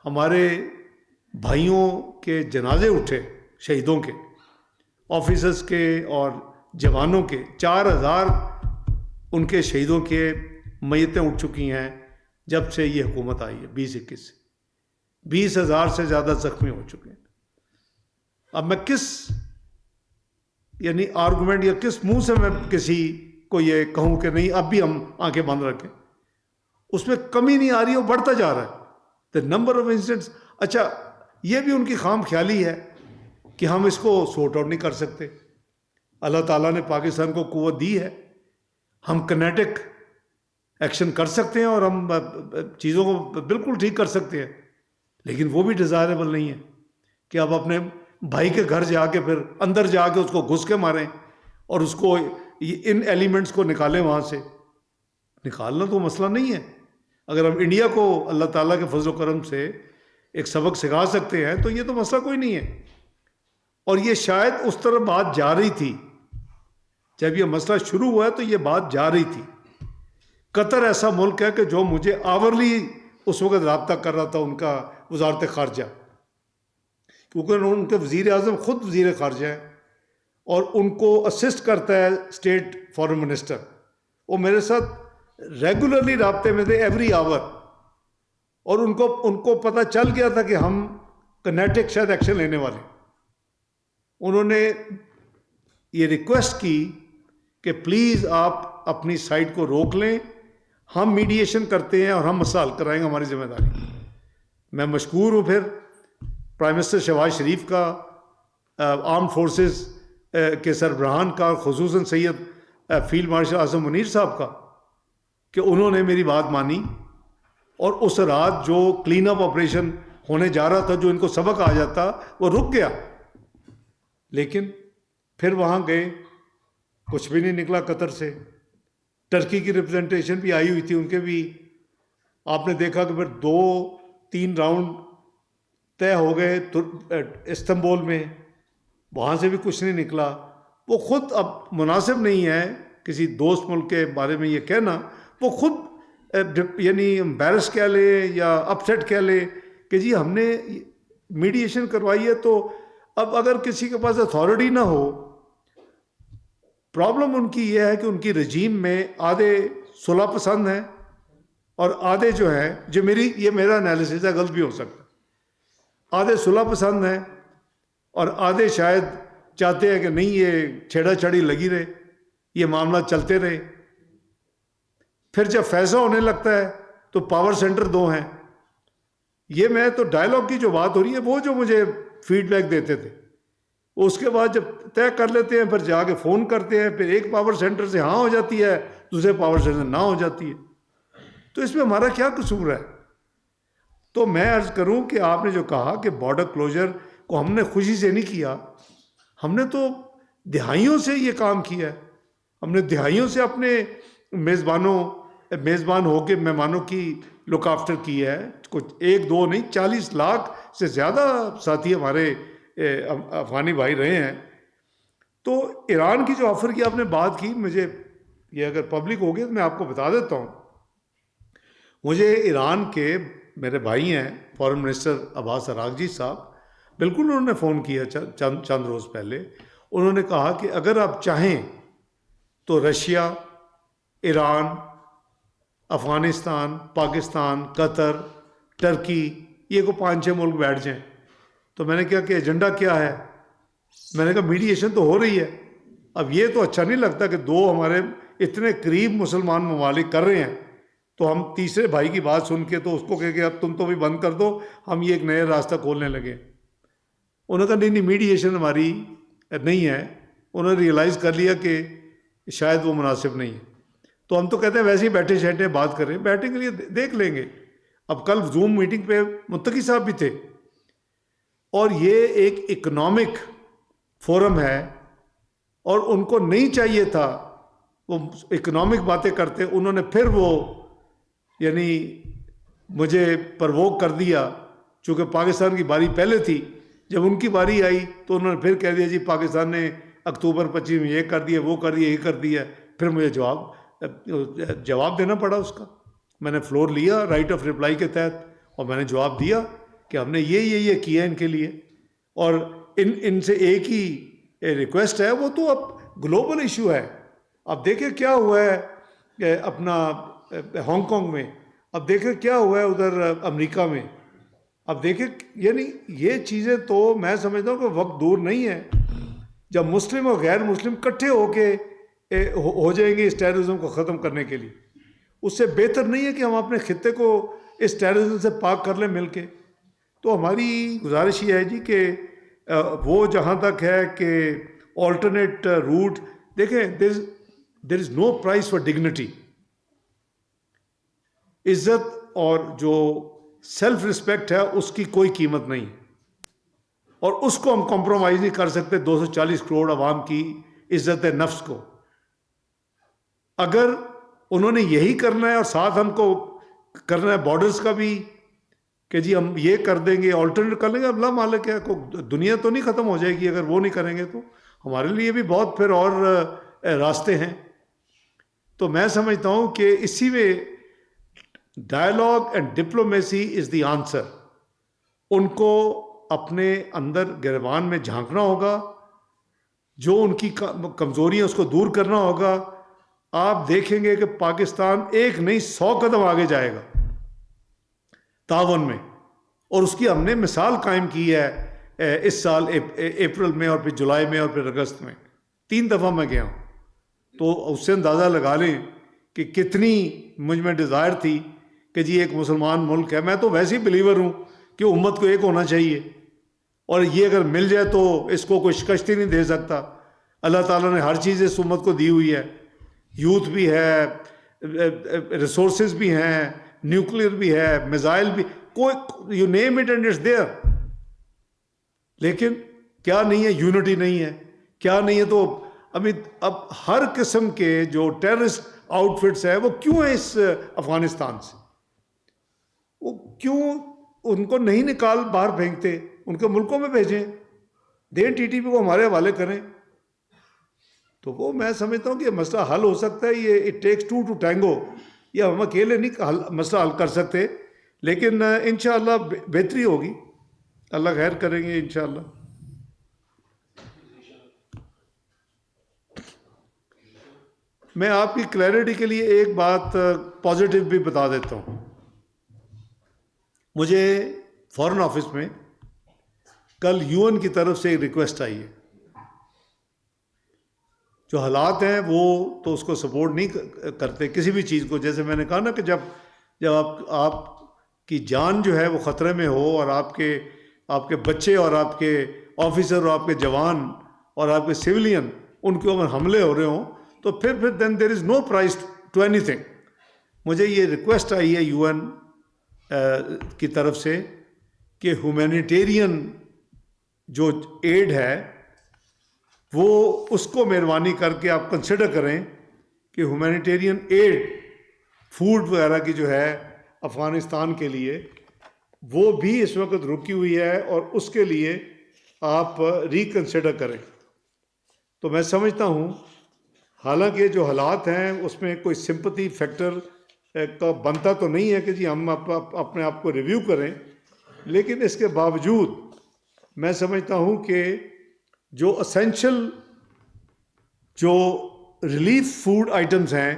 ہمارے بھائیوں کے جنازے اٹھے، شہیدوں کے، آفیسرز کے اور جوانوں کے، 4000 ان کے شہیدوں کے میتیں اٹھ چکی ہیں جب سے یہ حکومت آئی ہے 2021 سے. 20,000 سے زیادہ زخمی ہو چکے ہیں. اب میں کس آرگومنٹ یا کس منہ سے میں کسی کو یہ کہوں کہ نہیں اب بھی ہم آنکھیں بند رکھیں؟ اس میں کمی نہیں آ رہی، وہ بڑھتا جا رہا ہے. The number of incidents. اچھا یہ بھی ان کی خام خیالی ہے کہ ہم اس کو سورٹ آؤٹ نہیں کر سکتے. اللہ تعالیٰ نے پاکستان کو قوت دی ہے، ہم کنیٹک ایکشن کر سکتے ہیں اور ہم چیزوں کو بالکل ٹھیک کر سکتے ہیں، لیکن وہ بھی ڈیزائربل نہیں ہے کہ آپ اپنے بھائی کے گھر جا کے پھر اندر جا کے اس کو گھس کے ماریں اور اس کو ان ایلیمنٹس کو نکالیں وہاں سے. نکالنا تو مسئلہ نہیں ہے. اگر ہم انڈیا کو اللہ تعالیٰ کے فضل و کرم سے ایک سبق سکھا سکتے ہیں تو یہ تو مسئلہ کوئی نہیں ہے. اور یہ شاید اس طرح بات جا رہی تھی جب یہ مسئلہ شروع ہوا ہے، تو یہ بات جا رہی تھی. قطر ایسا ملک ہے کہ جو مجھے آورلی اس وقت رابطہ کر رہا تھا، ان کا وزارت خارجہ، کیونکہ ان کے وزیر اعظم خود وزیر خارجہ ہیں اور ان کو اسسٹ کرتا ہے اسٹیٹ فارن منسٹر. وہ میرے ساتھ ریگولرلی رابطے میں تھے ایوری آور، اور ان کو پتہ چل گیا تھا کہ ہم کنیٹک شاید ایکشن لینے والے. انہوں نے یہ ریکویسٹ کی کہ پلیز آپ اپنی سائٹ کو روک لیں، ہم میڈیشن کرتے ہیں اور ہم مسئلہ حل کرائیں گے، ہماری ذمہ داری. میں مشکور ہوں پھر پرائم منسٹر شہباز شریف کا، آرم فورسز کے سربراہان کا، خصوصاً سید فیلڈ مارشل اعظم منیر صاحب کا، کہ انہوں نے میری بات مانی اور اس رات جو کلین اپ آپریشن ہونے جا رہا تھا، جو ان کو سبق آ جاتا، وہ رک گیا. لیکن پھر وہاں گئے، کچھ بھی نہیں نکلا قطر سے. ٹرکی کی ریپرزنٹیشن بھی آئی ہوئی تھی، ان کے بھی آپ نے دیکھا کہ پھر 2-3 راؤنڈ طے ہو گئے استنبول میں، وہاں سے بھی کچھ نہیں نکلا. وہ خود اب مناسب نہیں ہے کسی دوست ملک کے بارے میں یہ کہنا، وہ خود امبیرس کہہ لے یا اپسیٹ کہہ لے کہ جی ہم نے میڈیشن کروائی ہے. تو اب اگر کسی کے پاس اتھارٹی نہ ہو، پرابلم ان کی یہ ہے کہ ان کی رجیم میں آدھے صلح پسند ہیں اور آدھے جو ہیں، جو یہ میرا انالیسس ہے، غلط بھی ہو سکتا ہے، آدھے صلح پسند ہیں اور آدھے شاید چاہتے ہیں کہ نہیں یہ چھیڑا چھڑی لگی رہے، یہ معاملہ چلتے رہے. پھر جب فیصلہ ہونے لگتا ہے تو پاور سینٹر 2 ہیں. یہ میں تو ڈائلاگ کی جو بات ہو رہی ہے، وہ جو مجھے فیڈ بیک دیتے تھے اس کے بعد جب طے کر لیتے ہیں پھر جا کے فون کرتے ہیں، پھر ایک پاور سینٹر سے ہاں ہو جاتی ہے، دوسرے پاور سینٹر سے نہ ہو جاتی ہے. تو اس میں ہمارا کیا قصور ہے؟ تو میں عرض کروں کہ آپ نے جو کہا کہ بارڈر کلوجر کو ہم نے خوشی سے نہیں کیا، ہم نے تو دہائیوں سے یہ کام کیا ہے. ہم نے دہائیوں سے اپنے میزبان ہو کے مہمانوں کی لک آفٹر کی ہے. کچھ 1-2 نہیں، 40 لاکھ سے زیادہ ساتھی ہمارے افغانی بھائی رہے ہیں. تو ایران کی جو آفر کی آپ نے بات کی، مجھے یہ اگر پبلک ہو گیا تو میں آپ کو بتا دیتا ہوں. مجھے ایران کے میرے بھائی ہیں فارن منسٹر عباس اراغچی صاحب، بالکل انہوں نے فون کیا چند روز پہلے. انہوں نے کہا کہ اگر آپ چاہیں تو رشیا، ایران، افغانستان، پاکستان، قطر، ٹرکی، یہ کو 5-6 ملک بیٹھ جائیں. تو میں نے کہا کہ ایجنڈا کیا ہے؟ میں نے کہا میڈیشن تو ہو رہی ہے. اب یہ تو اچھا نہیں لگتا کہ 2 ہمارے اتنے قریب مسلمان ممالک کر رہے ہیں تو ہم تیسرے بھائی کی بات سن کے تو اس کو کہہ کہ اب تم تو بھی بند کر دو، ہم یہ ایک نیا راستہ کھولنے لگے. انہوں نے کہا نہیں میڈیشن ہماری نہیں ہے. انہوں نے ریئلائز کر لیا کہ شاید وہ مناسب نہیں ہے. تو ہم تو کہتے ہیں ویسے ہی بیٹھے شیٹے بات کریں، بیٹھنے کے لیے دیکھ لیں گے. اب کل زوم میٹنگ پہ متقی صاحب بھی تھے، اور یہ ایک اکنامک فورم ہے اور ان کو نہیں چاہیے تھا وہ اکنامک باتیں کرتے. انہوں نے پھر وہ یعنی مجھے پرووک کر دیا، چونکہ پاکستان کی باری پہلے تھی. جب ان کی باری آئی تو انہوں نے پھر کہہ دیا جی پاکستان نے اکتوبر 25 میں یہ کر دیا، وہ کر دیا، یہ کر دیا. پھر مجھے جواب دینا پڑا اس کا. میں نے فلور لیا رائٹ آف رپلائی کے تحت اور میں نے جواب دیا کہ ہم نے یہ کیا ان کے لیے، اور ان سے ایک ہی ریکویسٹ ہے، وہ تو اب گلوبل ایشو ہے. اب دیکھیں کیا ہوا ہے اپنا ہانگ کانگ میں، اب دیکھیں کیا ہوا ہے ادھر امریکہ میں. اب دیکھیں یعنی یہ چیزیں تو میں سمجھتا ہوں کہ وقت دور نہیں ہے جب مسلم اور غیر مسلم اکٹھے ہو کے ہو جائیں گے اس ٹیررزم کو ختم کرنے کے لیے. اس سے بہتر نہیں ہے کہ ہم اپنے خطے کو اس ٹیررزم سے پاک کر لیں مل کے. تو ہماری گزارش یہ ہے جی کہ وہ جہاں تک ہے کہ آلٹرنیٹ روٹ دیکھیں، دیر از نو پرائز فار ڈگنیٹی. عزت اور جو سیلف رسپیکٹ ہے اس کی کوئی قیمت نہیں، اور اس کو ہم کمپرومائز نہیں کر سکتے 240 کروڑ عوام کی عزت نفس کو. اگر انہوں نے یہی کرنا ہے اور ساتھ ہم کو کرنا ہے بارڈرز کا بھی کہ جی ہم یہ کر دیں گے، آلٹرنیٹ کر لیں گے، اللہ مالک ہے، دنیا تو نہیں ختم ہو جائے گی اگر وہ نہیں کریں گے. تو ہمارے لیے بھی بہت پھر اور راستے ہیں. تو میں سمجھتا ہوں کہ اسی میں dialogue and diplomacy is the answer. ان کو اپنے اندر گریبان میں جھانکنا ہوگا، جو ان کی کمزوریاں اس کو دور کرنا ہوگا. آپ دیکھیں گے کہ پاکستان ایک نہیں 100 قدم آگے جائے گا تعاون میں، اور اس کی ہم نے مثال قائم کی ہے اس سال اپریل میں اور پھر جولائی میں اور پھر اگست میں 3 دفعہ میں گیا ہوں. تو اس سے اندازہ لگا لیں کہ کتنی مجھ میں ڈیزائر تھی کہ جی ایک مسلمان ملک ہے. میں تو ویسے ہی بلیور ہوں کہ امت کو ایک ہونا چاہیے، اور یہ اگر مل جائے تو اس کو کوئی شکست ہی نہیں دے سکتا. اللہ تعالیٰ نے ہر چیز اس امت کو دی ہوئی ہے، یوتھ بھی ہے، ریسورسز بھی ہیں، نیوکلیئر بھی ہے، میزائل بھی، کوئی you name it and it's there. لیکن کیا نہیں ہے؟ یونٹی نہیں ہے. کیا نہیں ہے؟ تو اب ہر قسم کے جو ٹیررسٹ آؤٹ فٹس ہیں وہ کیوں ہیں اس افغانستان سے؟ وہ کیوں ان کو نہیں نکال باہر پھینکتے؟ ان کے ملکوں میں بھیجیں، دیں ٹی ٹی پی کو ہمارے حوالے کریں. تو وہ میں سمجھتا ہوں کہ یہ مسئلہ حل ہو سکتا ہے. یہ اٹ ٹیکس 2 to tango. یہ ہم اکیلے نہیں مسئلہ حل کر سکتے، لیکن انشاءاللہ بہتری ہوگی. اللہ خیر کریں گے انشاءاللہ. میں آپ کی کلیئرٹی کے لیے ایک بات پازیٹیو بھی بتا دیتا ہوں. مجھے فارن آفس میں کل UN کی طرف سے ایک ریکویسٹ آئی ہے. جو حالات ہیں وہ تو اس کو سپورٹ نہیں کرتے کسی بھی چیز کو. جیسے میں نے کہا نا کہ جب آپ کی جان جو ہے وہ خطرے میں ہو، اور آپ کے بچے اور آپ کے آفیسر اور آپ کے جوان اور آپ کے سویلین ان کے اوپر حملے ہو رہے ہوں تو پھر دین دیر از نو پرائز ٹو اینی تھنگ. مجھے یہ ریکویسٹ آئی ہے UN کی طرف سے کہ ہیومینیٹیرین جو ایڈ ہے وہ اس کو مہربانی کر کے آپ کنسیڈر کریں کہ ہیومینیٹیرین ایڈ فوڈ وغیرہ کی جو ہے افغانستان کے لیے وہ بھی اس وقت رکی ہوئی ہے اور اس کے لیے آپ ریکنسیڈر کریں. تو میں سمجھتا ہوں حالانکہ جو حالات ہیں اس میں کوئی سمپتھی فیکٹر کا بنتا تو نہیں ہے کہ جی ہم اپنے آپ کو ریویو کریں، لیکن اس کے باوجود میں سمجھتا ہوں کہ جو اسینشل جو ریلیف فوڈ آئٹمز ہیں،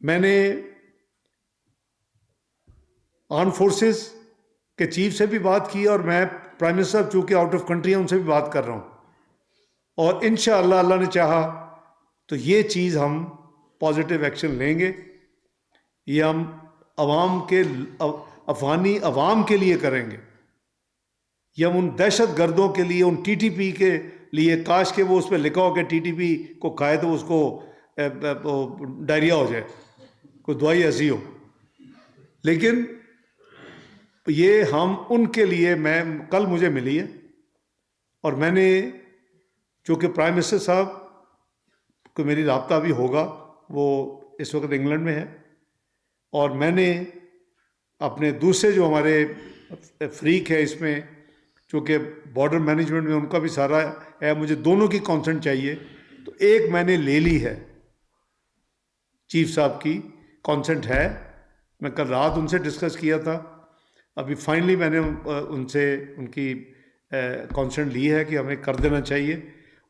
میں نے آرم فورسز کے چیف سے بھی بات کی اور میں پرائم منسٹر چونکہ آؤٹ آف کنٹری ہیں ان سے بھی بات کر رہا ہوں، اور انشاءاللہ اللہ نے چاہا تو یہ چیز ہم پازیٹیو ایکشن لیں گے. یہ ہم افغانی عوام کے لیے کریں گے. یہ ہم ان دہشت گردوں کے لیے، ان TTP کے لیے، کاش کہ وہ اس پہ لکھا ہو کہ TTP کو کھائے تو اس کو ڈائریا ہو جائے، کوئی دوائی ایسی ہو، لیکن یہ ہم ان کے لیے، میں کل مجھے ملی ہے اور میں نے چونکہ پرائم منسٹر صاحب کو میری رابطہ بھی ہوگا، وہ اس وقت انگلینڈ میں ہے، اور میں نے اپنے دوسرے جو ہمارے فریق ہے اس میں، چونکہ بارڈر مینجمنٹ میں ان کا بھی سارا ہے، مجھے دونوں کی کانسنٹ چاہیے، تو ایک میں نے لے لی ہے، چیف صاحب کی کانسنٹ ہے. میں کل رات ان سے ڈسکس کیا تھا، ابھی فائنلی میں نے ان سے ان کی کانسنٹ لی ہے کہ ہمیں کر دینا چاہیے،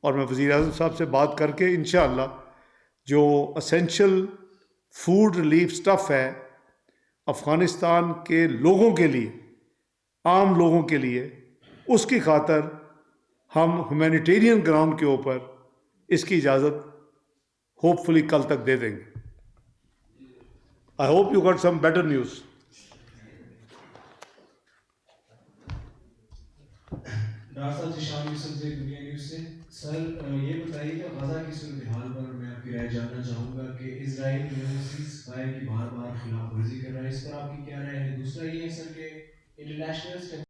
اور میں وزیر اعظم صاحب سے بات کر کے انشاءاللہ جو اسینشل فوڈ ریلیف سٹف ہے افغانستان کے لوگوں کے لیے، عام لوگوں کے لیے، اس کی خاطر ہم ہیومینیٹیرین گراؤنڈ کے اوپر اس کی اجازت ہوپ فلی کل تک دے دیں گے. I hope you got some better news. Doctor صاحب شام یوسف سے دنیا نیوز سے. سر یہ بتائیے کہ غزہ کی صورتحال پر میں آپ کی رائے جاننا چاہوں گا کہ اسرائیل جو ہے سیز فائر کی بار بار خلاف ورزی کر رہا ہے، اس پر آپ کی کیا رائے ہے؟ دوسرا یہ ہے سر کہ انٹرنیشنل